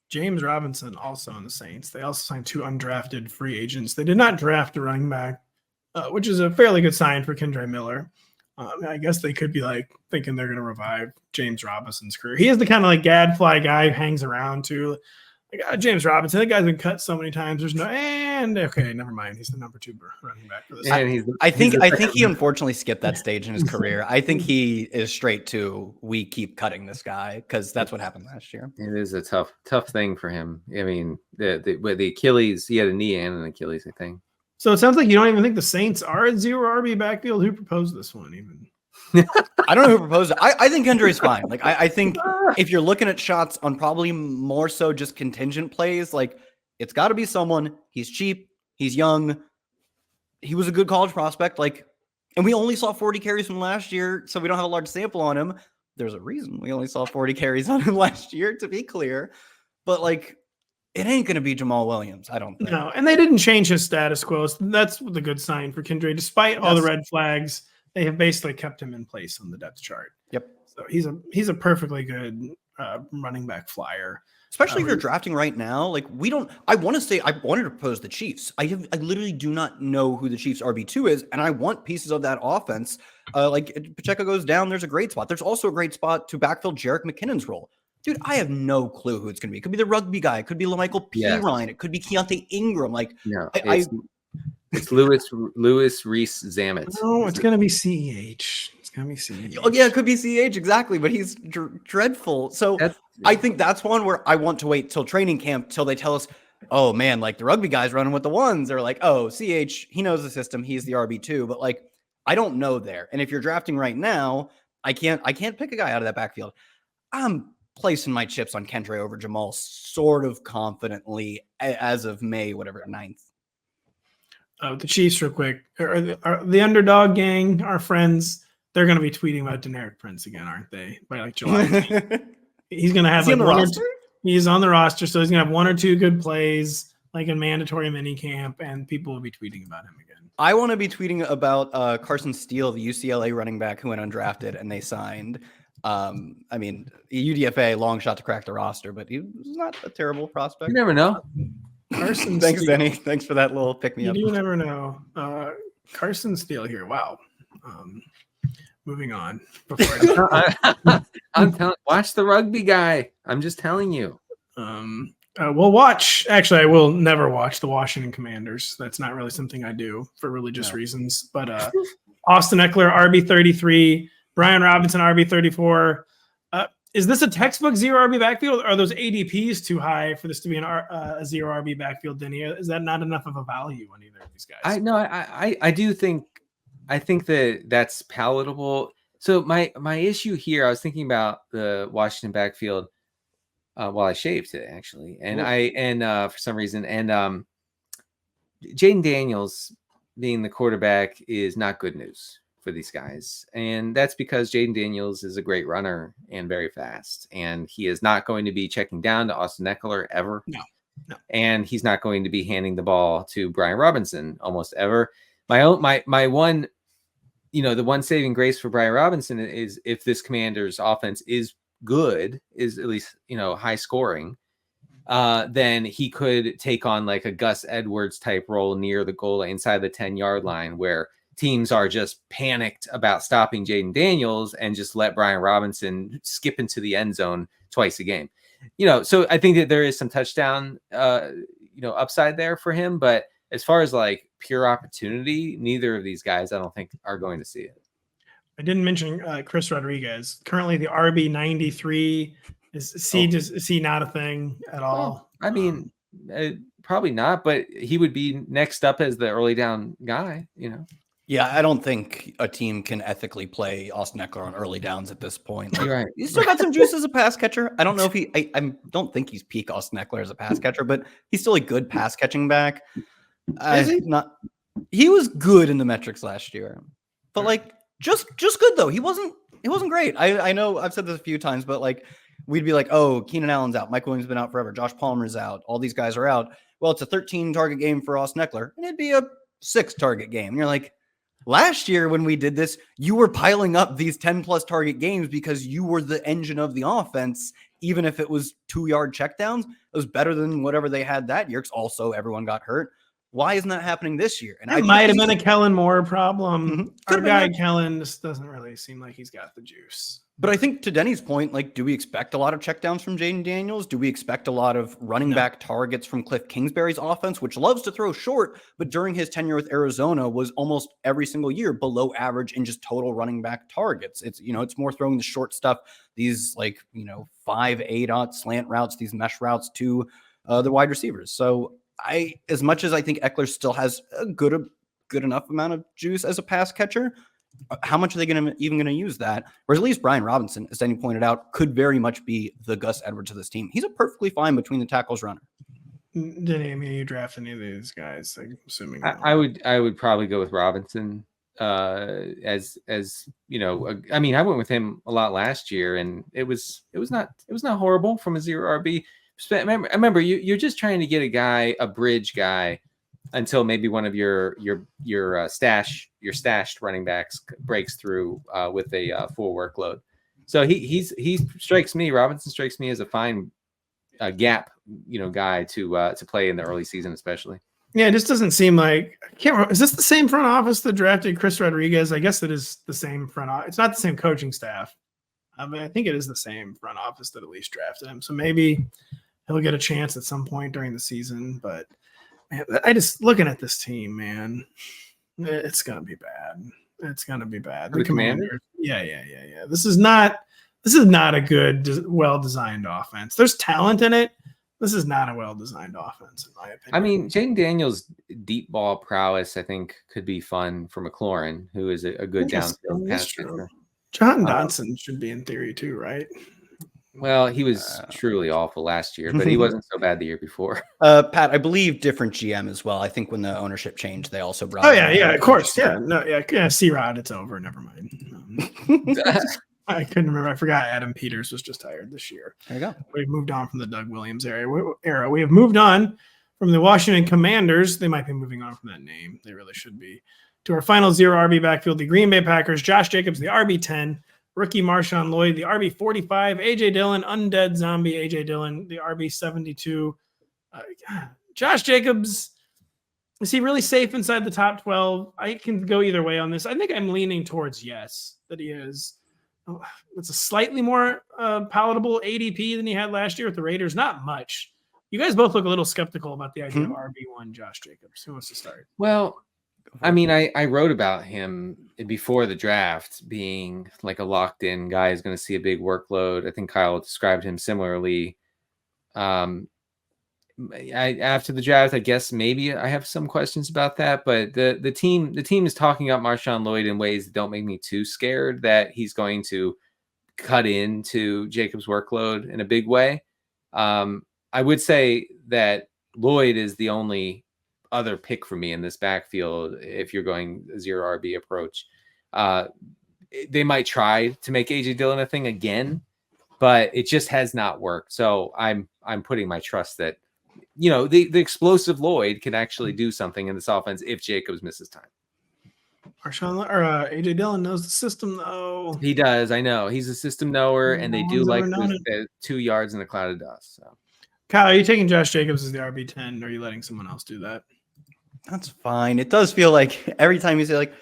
James Robinson also on the Saints. They also signed 2 undrafted free agents. They did not draft a running back, which is a fairly good sign for Kendre Miller. I guess they could be thinking they're going to revive James Robinson's career. He is the kind of gadfly guy who hangs around too. James Robinson, that guy's been cut so many times. There's okay, never mind. He's the number 2 running back for this. I think he unfortunately skipped that stage in his career. I think he is straight to we keep cutting this guy because that's what happened last year. It is a tough thing for him. I mean, the Achilles, he had a knee and an Achilles, I think. So it sounds like you don't even think the Saints are at 0 RB backfield. Who proposed this one even? I don't know who proposed it. I think Kendry's fine. Like I think if you're looking at shots on probably more so just contingent plays, like it's got to be someone. He's cheap. He's young. He was a good college prospect. Like, and we only saw 40 carries from last year, so we don't have a large sample on him. There's a reason we only saw 40 carries on him last year, to be clear. But like, it ain't going to be Jamal Williams, I don't think. No, and they didn't change his status quo. So that's the good sign for Kendry. Despite all the red flags, they have basically kept him in place on the depth chart. Yep. So he's a perfectly good running back flyer. Especially if you're drafting right now. Like I wanted to propose the Chiefs. I literally do not know who the Chiefs RB2 is. And I want pieces of that offense. Like Pacheco goes down, there's a great spot. There's also a great spot to backfill Jerick McKinnon's role. Dude, I have no clue who it's going to be. It could be the rugby guy. It could be LaMichael Pirine. It could be Keontae Ingram. Like, no, it's Lewis Reese Zamet. No, it's going to be CEH. It's going to be CEH. Oh, yeah, it could be CEH, exactly. But he's dreadful. So I think that's one where I want to wait till training camp till they tell us, oh, man, like the rugby guy's running with the ones. They're like, oh, CH, he knows the system. He's the RB2. But like, I don't know there. And if you're drafting right now, I can't pick a guy out of that backfield. I'm placing my chips on Kendry over Jamal sort of confidently as of May, whatever, 9th. The Chiefs, real quick, are the underdog gang, our friends, they're going to be tweeting about Deneric Prince again, aren't they? By like July. He's going to have like one or two. He's on the roster, so he's going to have 1 or 2 good plays, like in mandatory minicamp, and people will be tweeting about him again. I want to be tweeting about Carson Steele, the UCLA running back who went undrafted and they signed. I mean, UDFA, long shot to crack the roster, but he was not a terrible prospect. You never know. Carson Thanks, Steele. Denny. Thanks for that little pick-me-up. You do never know. Carson Steele here. Wow. Moving on. I'm telling. Watch the rugby guy. I'm just telling you. We'll watch. Actually, I will never watch the Washington Commanders. That's not really something I do for religious reasons. But Austin Eckler, RB33. Brian Robinson, RB34. Is this a textbook 0 RB backfield? Or are those ADPs too high for this to be a 0 RB backfield, Denny? Is that not enough of a value on either of these guys? I do think that's palatable. So my issue here, I was thinking about the Washington backfield while I shaved today, actually, and for some reason, and Jaden Daniels being the quarterback is not good news for these guys. And that's because Jaden Daniels is a great runner and very fast. And he is not going to be checking down to Austin Eckler ever. No. And he's not going to be handing the ball to Brian Robinson almost ever. My one, the one saving grace for Brian Robinson is if this Commander's offense is good, is at least, high scoring, then he could take on like a Gus Edwards type role near the goal inside the 10-yard line where teams are just panicked about stopping Jaden Daniels and just let Brian Robinson skip into the end zone twice a game. So I think that there is some touchdown, upside there for him. But as far as like pure opportunity, neither of these guys, I don't think are going to see it. I didn't mention Chris Rodriguez. Currently the RB93 is C not a thing at all. I mean, probably not, but he would be next up as the early down guy, Yeah, I don't think a team can ethically play Austin Eckler on early downs at this point. Like, right. He's still got some juice as a pass catcher. I don't know if I don't think he's peak Austin Eckler as a pass catcher, but he's still a good pass catching back. He was good in the metrics last year, but like just good though. He wasn't great. I know I've said this a few times, but like we'd be like, oh, Keenan Allen's out, Mike Williams has been out forever, Josh Palmer's out, all these guys are out. Well, it's a 13 target game for Austin Eckler, and it'd be a 6 target game. And you're like, last year when we did this, you were piling up these 10-plus target games because you were the engine of the offense, even if it was 2-yard checkdowns. It was better than whatever they had that year because also everyone got hurt. Why isn't that happening this year? And it might have been a Kellen Moore problem. Mm-hmm. Our guy Kellen just doesn't really seem like he's got the juice. But I think to Denny's point, like, do we expect a lot of checkdowns from Jaden Daniels? Do we expect a lot of running back targets from Cliff Kingsbury's offense, which loves to throw short, but during his tenure with Arizona was almost every single year below average in just total running back targets? It's, it's more throwing the short stuff, these 5-8 slant routes, these mesh routes to the wide receivers. So as much as I think Eckler still has a good enough amount of juice as a pass catcher, how much are they even going to use that? Whereas at least Brian Robinson, as Denny pointed out, could very much be the Gus Edwards of this team. He's a perfectly fine between the tackles runner. Denny, I mean, you draft any of these guys? I'm assuming I would probably go with Robinson. As I mean, I went with him a lot last year, and it was not horrible from a 0 RB. I remember you're just trying to get a bridge guy until maybe one of your stashed running backs breaks through with a full workload. So Robinson strikes me as a fine gap guy to play in the early season, especially. Yeah, it just doesn't seem like, I can't remember. Is this the same front office that drafted Chris Rodriguez? I guess it is the same front office. It's not the same coaching staff. But I think it is the same front office that at least drafted him. So maybe he'll get a chance at some point during the season, but man, I just looking at this team, man, it's gonna be bad. It's gonna be bad. The Commanders, yeah. This is not a good, well-designed offense. There's talent in it. This is not a well-designed offense, in my opinion. I mean, Jaden Daniels' deep ball prowess, I think, could be fun for McLaurin, who is a good downfield pass catcher. John Dodson should be in theory too, right? Well, he was truly awful last year, but he wasn't so bad the year before. Pat, I believe different GM as well. I think when the ownership changed, they also brought. Oh yeah, of course, yeah. C-Rod, it's over. Never mind. I couldn't remember. I forgot Adam Peters was just hired this year. There you go. We've moved on from the Doug Williams era. We have moved on from the Washington Commanders. They might be moving on from that name. They really should be. To our final 0 RB backfield, the Green Bay Packers. Josh Jacobs, the RB10. Rookie Marshawn Lloyd, the RB45, A.J. Dillon, undead zombie A.J. Dillon, the RB72. Josh Jacobs, is he really safe inside the top 12? I can go either way on this. I think I'm leaning towards yes, that he is. It's a slightly more palatable ADP than he had last year with the Raiders. Not much. You guys both look a little skeptical about the idea of RB1 Josh Jacobs. Who wants to start? Well, I mean, I wrote about him before the draft being like a locked-in guy who's going to see a big workload. I think Kyle described him similarly. After the draft, I guess maybe I have some questions about that, but the team is talking up Marshawn Lloyd in ways that don't make me too scared that he's going to cut into Jacobs' workload in a big way. I would say that Lloyd is the only other pick for me in this backfield if you're going a 0 RB approach. They might try to make AJ Dillon a thing again, but it just has not worked. So I'm putting my trust that the explosive Lloyd can actually do something in this offense if Jacobs misses time. AJ Dillon knows the system though. He does. I know he's a system knower, and they do like the 2 yards in a cloud of dust. So, Kyle, are you taking Josh Jacobs as the RB10, or are you letting someone else do that? That's fine. It does feel like every time you say, like,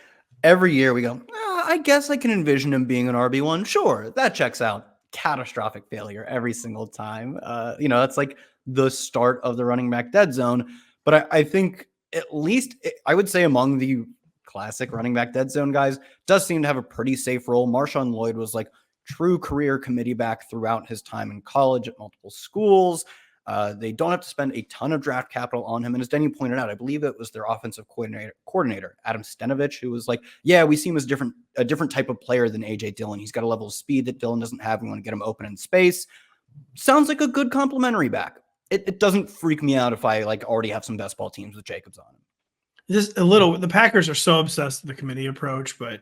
every year we go, I guess I can envision him being an RB1. Sure, that checks out. Catastrophic failure every single time. That's like the start of the running back dead zone. But I think at least I would say among the classic running back dead zone guys does seem to have a pretty safe role. Marshawn Lloyd was like true career committee back throughout his time in college at multiple schools. They don't have to spend a ton of draft capital on him. And as Denny pointed out, I believe it was their offensive coordinator, Adam Stenovich, who was like, yeah, we see him as a different type of player than AJ Dillon. He's got a level of speed that Dillon doesn't have. We want to get him open in space. Sounds like a good complimentary back. It doesn't freak me out if I already have some best ball teams with Jacobs on him. Just a little, the Packers are so obsessed with the committee approach, but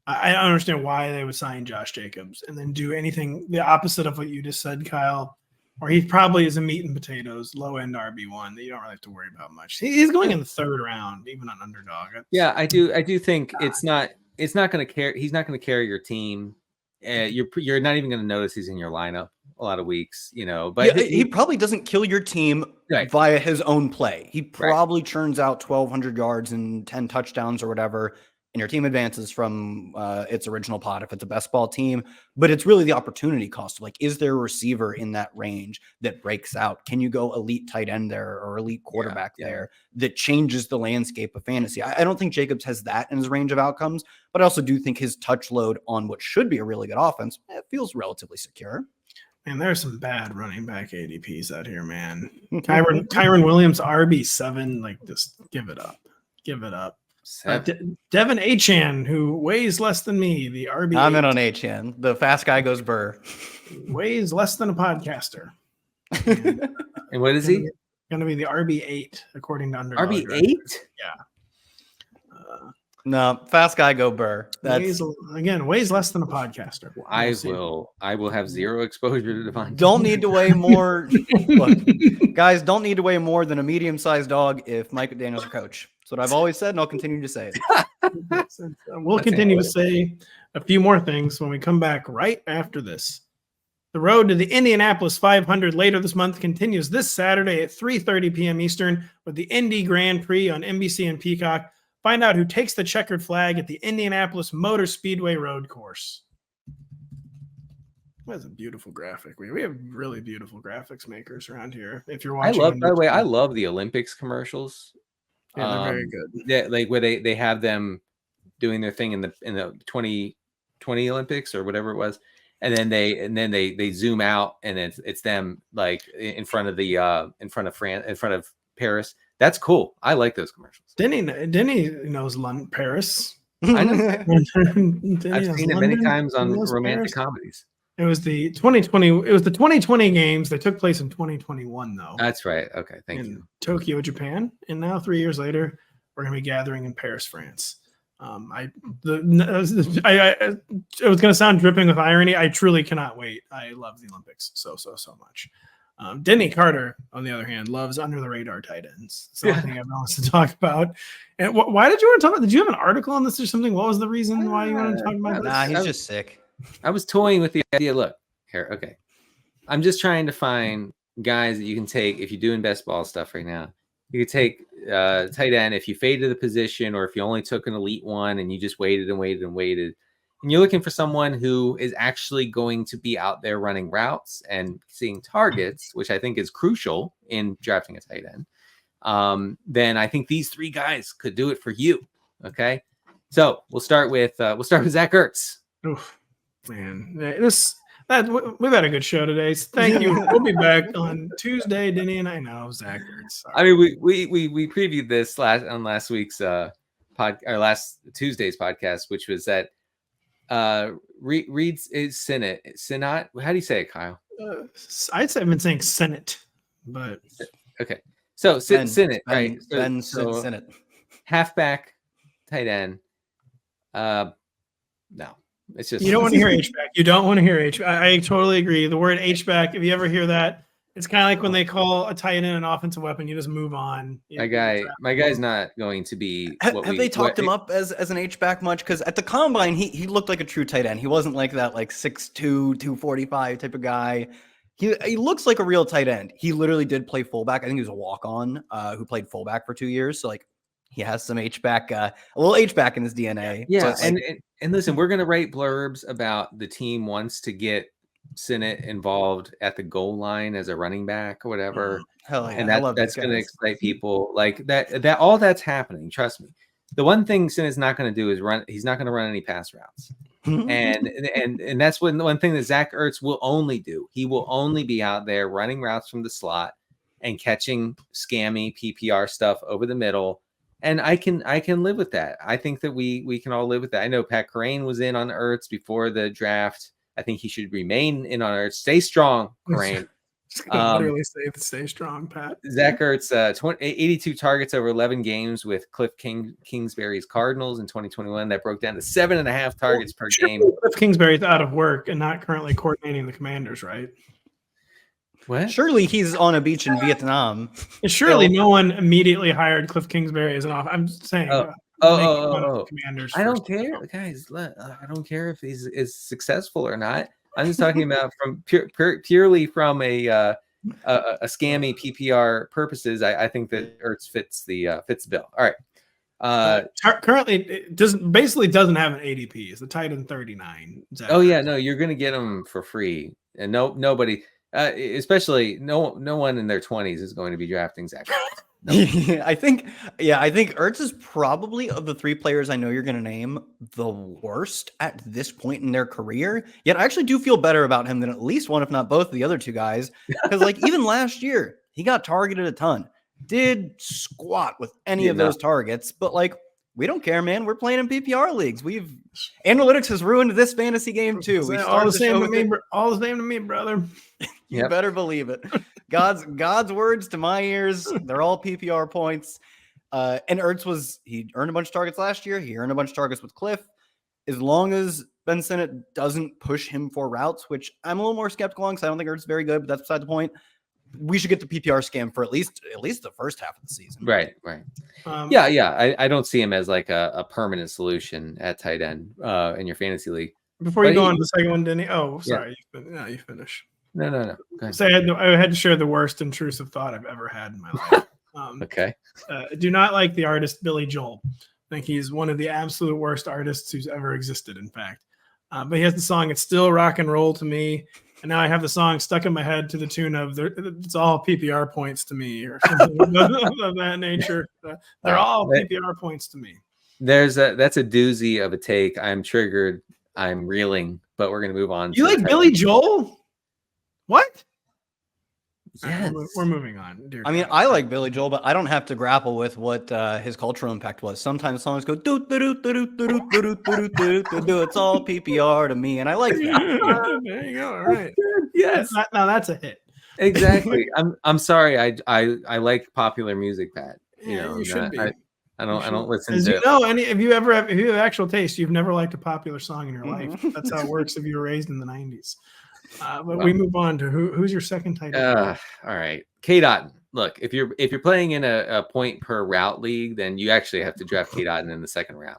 I don't understand why they would sign Josh Jacobs and then do anything the opposite of what you just said, Kyle. Or he probably is a meat and potatoes, low end RB1 that you don't really have to worry about much. He's going in the 3rd round, even on underdog. Yeah, I do think it's not going to carry. He's not going to carry your team. You're not even going to notice he's in your lineup a lot of weeks, But he probably doesn't kill your team via his own play. He probably churns out 1,200 yards and 10 touchdowns or whatever and your team advances from its original pot if it's a best ball team. But it's really the opportunity cost. Like, is there a receiver in that range that breaks out? Can you go elite tight end there or elite quarterback there that changes the landscape of fantasy? I don't think Jacobs has that in his range of outcomes, but I also do think his touch load on what should be a really good offense, it feels relatively secure. Man, there's some bad running back ADPs out here, man. Kyron Williams, RB7, like, just give it up. Give it up. Devin Achane, who weighs less than me, the RB. I'm in on Achane. The fast guy goes burr. Weighs less than a podcaster. And what is he? Going to be the RB8, according to Underdog. RB8? Yeah. No, fast guy go burr. That's weighs less than a podcaster. I will have zero exposure to Devon. Don't need to weigh more. Look, guys, don't need to weigh more than a medium-sized dog if Mike McDaniel's your coach. That's what I've always said, and I'll continue to say it. We'll continue to say a few more things when we come back right after this. The road to the Indianapolis 500 later this month continues this Saturday at 3:30 p.m. Eastern with the Indy Grand Prix on NBC and Peacock. Find out who takes the checkered flag at the Indianapolis Motor Speedway road course. That's a beautiful graphic. We have really beautiful graphics makers around here. If you're watching, I love the Olympics commercials. Yeah, they're very good. Yeah, like where they have them doing their thing in the 2020 Olympics or whatever it was, and then they zoom out and it's them like in front of Paris. That's cool. I like those commercials. Denny knows Paris. I know. I've seen it many times on romantic comedies. It was the 2020. It was the 2020 games. They took place in 2021, though. That's right. Okay, thank you. Tokyo, Japan, and now 3 years later, we're going to be gathering in Paris, France. It was going to sound dripping with irony. I truly cannot wait. I love the Olympics so much. Denny Carter, on the other hand, loves under the radar tight ends. It's the only thing everyone wants to talk about. And why did you want to talk about? Did you have an article on this or something? What was the reason why you wanted to talk about this? Nah, he's just sick. I was toying with the idea. Look here, okay. I'm just trying to find guys that you can take if you're doing best ball stuff right now. You could take tight end if you faded the position, or if you only took an elite one and you just waited and waited and waited. And you're looking for someone who is actually going to be out there running routes and seeing targets, which I think is crucial in drafting a tight end. Then I think these three guys could do it for you. Okay, so we'll start with Zach Ertz. Oof, man, we've had a good show today. So thank you. We'll be back on Tuesday, Denny and I know Zach Ertz. Sorry. I mean, we previewed this last week's last Tuesday's podcast, which was that. Reed's is Senate. How do you say it, Kyle? I've been saying Senate, but okay. So Senate, right? Senate. Halfback, tight end. No, it's just you don't want to hear H-back. You don't want to hear H-back. I totally agree. The word H-back, if you ever hear that, it's kind of like when they call a tight end an offensive weapon. You just move on. My guy's not going to be. Have they talked him up as an H-back much? Because at the combine, he looked like a true tight end. He wasn't like that 6'2", 245 type of guy. He looks like a real tight end. He literally did play fullback. I think he was a walk-on who played fullback for 2 years. So he has some H-back, a little H-back in his DNA. Yeah, and listen, we're gonna write blurbs about the team wants to get Senate involved at the goal line as a running back or whatever. Hell yeah. And that's going to excite people like that all that's happening. Trust me. The one thing Senate's not going to do is run. He's not going to run any pass routes. and that's one thing that Zach Ertz will only do. He will only be out there running routes from the slot and catching scammy PPR stuff over the middle. And I can live with that. I think that we can all live with that. I know Pat Crane was in on Ertz before the draft. I think he should remain in on Ertz. Stay strong, Crane. Just gonna literally say stay strong, Pat. Zach Ertz, 82 targets over 11 games with Cliff Kingsbury's Cardinals in 2021. That broke down to 7.5 targets per game. Cliff Kingsbury's out of work and not currently coordinating the Commanders, right? What? Surely he's on a beach in Vietnam. Surely no one immediately hired Cliff Kingsbury as an off. I'm just saying. Commanders. I don't care, guys. I don't care if he's is successful or not. I'm just talking about from purely from a scammy PPR purposes. I think that Ertz fits the bill. All right. Currently, it doesn't have an ADP. It's a tight end 39. Zach Oh yeah, Ertz. no, you're gonna get them for free, and nobody, especially no one in their 20s is going to be drafting Zach Ertz. No. I think Ertz is probably, of the three players I know you're going to name, the worst at this point in their career. Yet I actually do feel better about him than at least one, if not both, of the other two guys. Because like even last year, he got targeted a ton, did squat with any of those targets, but like we don't care, man. We're playing in PPR leagues. Analytics has ruined this fantasy game too. All the same to me, brother. You better believe it. God's words to my ears. They're all PPR points. And Ertz he earned a bunch of targets last year. He earned a bunch of targets with Cliff. As long as Ben Sinnott doesn't push him for routes, which I'm a little more skeptical on because I don't think Ertz is very good, but that's beside the point. We should get the PPR scam for at least the first half of the season. Right. I don't see him as like a permanent solution at tight end in your fantasy league. Before you go on to the second one, Denny. Oh, sorry. Yeah. You finish. No. Go ahead. So I had to share the worst intrusive thought I've ever had in my life. Okay. I do not like the artist Billy Joel. I think he's one of the absolute worst artists who's ever existed, in fact. But he has the song "It's Still Rock and Roll to Me," and now I have the song stuck in my head to the tune of "It's all PPR points to me" or something of that nature. They're all PPR points to me. That's a doozy of a take. I'm triggered. I'm reeling. But we're gonna move on. You like Billy Joel? What? Yes. We're moving on. I mean, I like Billy Joel, but I don't have to grapple with what his cultural impact was. Sometimes songs go do do do do do do do do do do. It's all PPR to me, and I like that. There you go. All right. Yes. Now that's a hit. Exactly. I'm sorry. I like popular music, Pat. You should be. I don't listen As to. you know, if you have actual taste, you've never liked a popular song in your life. That's how it works if you were raised in the 90s. But we move on to who's your second tight end? All right, Cade Otton. Look, if you're playing in a point per route league, then you actually have to draft Cade Otton in the second round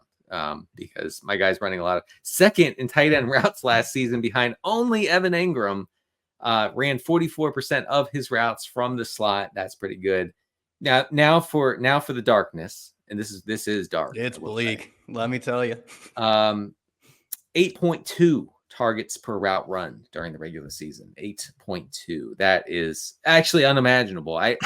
because my guy's running a lot of second in tight end routes last season behind only Evan Ingram. Ran 44% of his routes from the slot. That's pretty good. Now for the darkness, and this is dark. It's bleak. Let me tell you. 8.2 targets per route run during the regular season. 8.2. That is actually unimaginable. I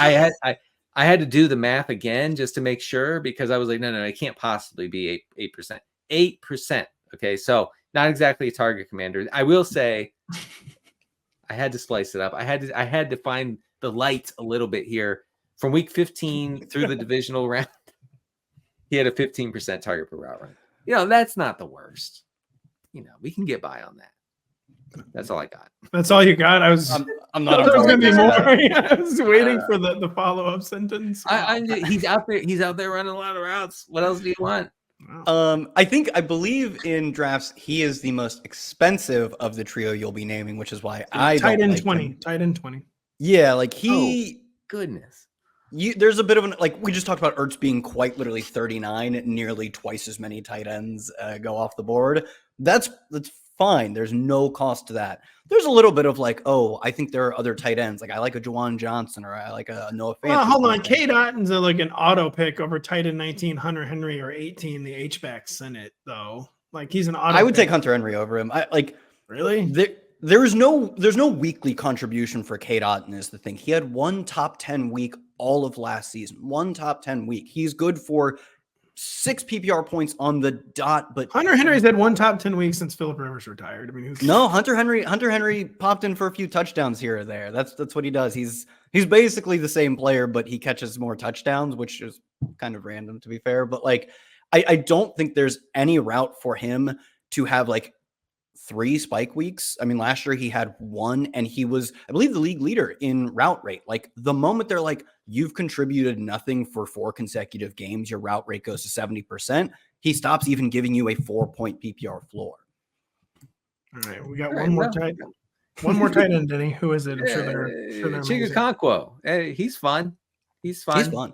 had to do the math again just to make sure because I was like, no, it can't possibly be 8%. 8%. Okay, so not exactly a target commander. I will say I had to slice it up. I had to find the light a little bit here. From week 15 through the divisional round, he had a 15% target per route run. That's not the worst. We can get by on that. That's all I got. That's all you got? I'm not. There's going to be more. I was waiting for the follow-up sentence. He's out there. He's out there running a lot of routes. What else do you want? I believe in drafts he is the most expensive of the trio you'll be naming, which is why I tight don't end like 20. him. Tight end 20. Yeah, like he. Oh, goodness. There's a bit of we just talked about Ertz being quite literally 39, nearly twice as many tight ends go off the board. That's fine. There's no cost to that. There's a little bit of I think there are other tight ends. Like I like a Juwan Johnson or I like a Noah Fant. Hold on. Cade Otton's like an auto pick over tight end 19, Hunter Henry, or 18, the H-back Senate, though. Like he's an auto I would pick. take Hunter Henry over him. Really? There's no weekly contribution for Cade Otton is the thing. He had one top 10 week all of last season. One top 10 week. He's good for 6 PPR points on the dot, but Hunter Henry's had one top 10 weeks since Phillip Rivers retired. I mean, Hunter Henry popped in for a few touchdowns here or there. That's what he does. He's basically the same player, but he catches more touchdowns, which is kind of random to be fair. But I don't think there's any route for him to have 3 spike weeks. I mean, last year he had 1 and he was, I believe, the league leader in route rate. The moment they're you've contributed nothing for 4 consecutive games, your route rate goes to 70%. He stops even giving you a 4-point PPR floor. All right. We got one more tight end, Denny. Who is it? I'm sure they're Chig Okonkwo. He's fun. He's fun.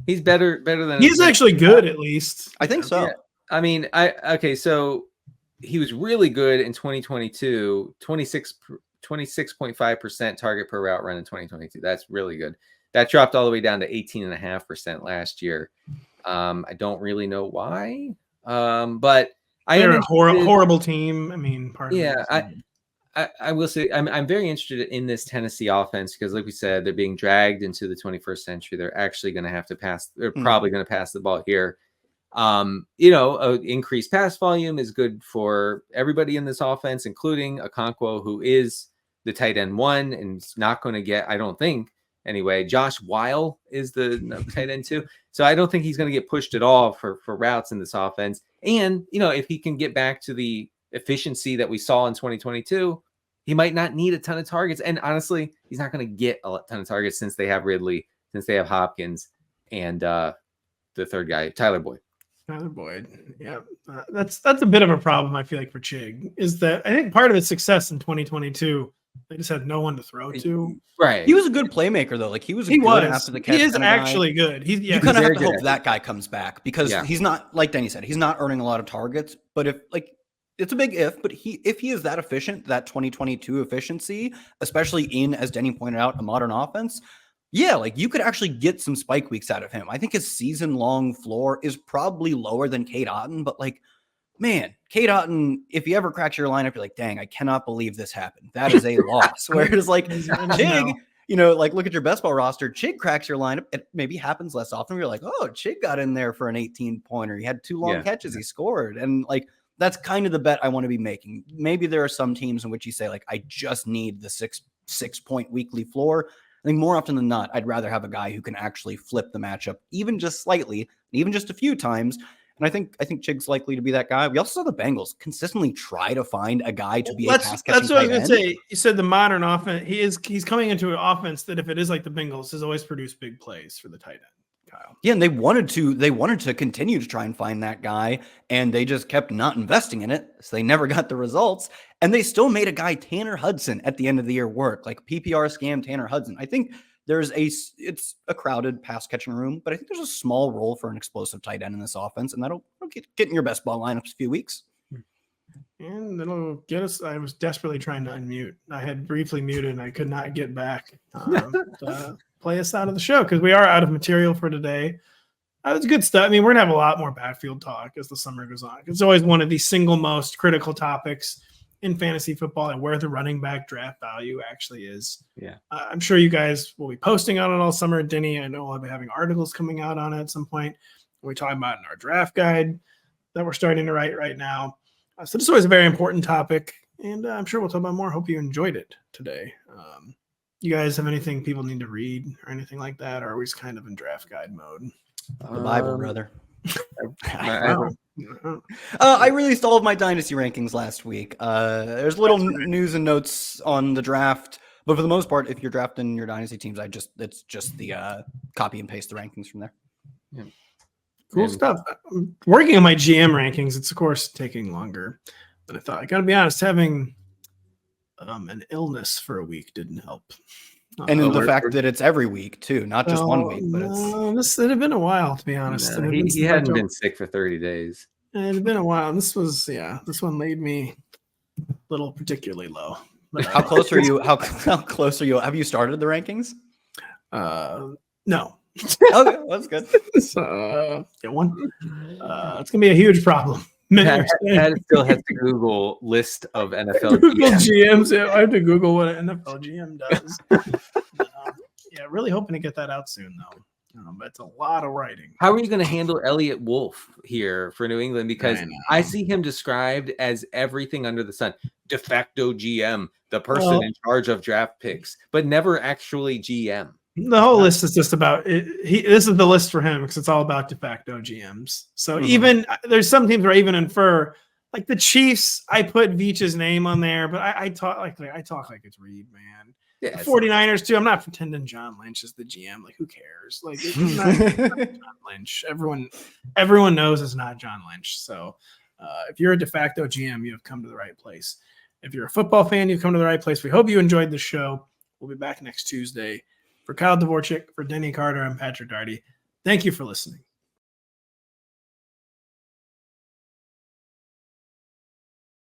He's better than he's actually good, at least. I think so. Yeah. I mean, so he was really good in 2022, 26.5% target per route run in 2022. That's really good. That dropped all the way down to 18.5% last year. I don't really know why, but they're a horrible team. I mean, I will say I'm very interested in this Tennessee offense because, like we said, they're being dragged into the 21st century. They're actually going to have to pass. They're probably going to pass the ball here. Increased pass volume is good for everybody in this offense, including Okonkwo, who is the tight end 1 and is not going to get, I don't think anyway. Josh Weil is the tight end 2. So I don't think he's going to get pushed at all for routes in this offense. And, if he can get back to the efficiency that we saw in 2022, he might not need a ton of targets. And honestly, he's not going to get a ton of targets since they have Ridley, since they have Hopkins, and the third guy, Tyler Boyd. Yeah. That's a bit of a problem, I feel like, for Chig, is that I think part of his success in 2022, they just had no one to throw to. Right. He was a good playmaker, though. Like, he was after the catch. He is actually good. You kind of have to hope that guy comes back because he's not, like Denny said, he's not earning a lot of targets. But it's a big if, but if he is that efficient, that 2022 efficiency, especially in, as Denny pointed out, a modern offense, you could actually get some spike weeks out of him. I think his season-long floor is probably lower than Cade Otton, but man, Cade Otton, if he ever cracks your lineup, you're like, dang, I cannot believe this happened. That is a loss. Whereas Chig, look at your best ball roster. Chig cracks your lineup. It maybe happens less often. You're like, oh, Chig got in there for an 18-pointer. He had 2 long catches. He scored. And that's kind of the bet I want to be making. Maybe there are some teams in which you say, I just need the six-point weekly floor. I think more often than not, I'd rather have a guy who can actually flip the matchup, even just slightly, even just a few times. And I think Chig's likely to be that guy. We also saw the Bengals consistently try to find a guy to be a pass catching. That's what I was going to say. You said the modern offense. He's coming into an offense that, if it is like the Bengals, has always produced big plays for the tight end. Kyle. Yeah, and they wanted to continue to try and find that guy, and they just kept not investing in it, so they never got the results. And they still made a guy, Tanner Hudson, at the end of the year work, PPR scam Tanner Hudson. I think it's a crowded pass catching room, but I think there's a small role for an explosive tight end in this offense, and that'll get in your best ball lineups a few weeks. And it'll get us. I was desperately trying to unmute. I had briefly muted and I could not get back to play us out of the show because we are out of material for today. It's good stuff. I mean, we're going to have a lot more backfield talk as the summer goes on. It's always one of the single most critical topics in fantasy football and where the running back draft value actually is. Yeah. I'm sure you guys will be posting on it all summer. Denny, I know I'll be having articles coming out on it at some point. We talk about in our draft guide that we're starting to write right now. So this is always a very important topic, and I'm sure we'll talk about more. Hope you enjoyed it today. You guys have anything people need to read or anything like that, or are we just kind of in draft guide mode? The Bible, brother. I I released all of my dynasty rankings last week. There's little news and notes on the draft, but for the most part, if you're drafting your dynasty teams, it's just the copy and paste the rankings from there. Yeah. Cool stuff. I'm working on my GM rankings. It's of course taking longer than I thought. I got to be honest, having an illness for a week didn't help. And then the fact that it's every week too, not just 1 week, but it's it had been a while, to be honest. No, he hadn't been sick for 30 days. It had been a while. And this one laid me a little particularly low. But, how close are you? How close are you? Have you started the rankings? No. Okay, that's good. Get one. It's gonna be a huge problem. Pat still has to Google list of NFL Google GMs. Yeah, I have to Google what an NFL GM does. Really hoping to get that out soon, though. But it's a lot of writing. How are you going to handle Elliott Wolf here for New England? Because I see him described as everything under the sun. De facto GM, the person in charge of draft picks, but never actually GM. The whole list is just about it. This is the list for him because it's all about de facto GMs. So even there's some teams where I even infer, like the Chiefs, I put Veach's name on there, but I talk like it's Reed, man. Yeah, the 49ers too. I'm not pretending John Lynch is the GM. Like, who cares? Like, it's not John Lynch. Everyone knows it's not John Lynch. So if you're a de facto GM, you have come to the right place. If you're a football fan, you've come to the right place. We hope you enjoyed the show. We'll be back next Tuesday. For Kyle Dvorchak, for Denny Carter, I'm Patrick Daugherty. Thank you for listening.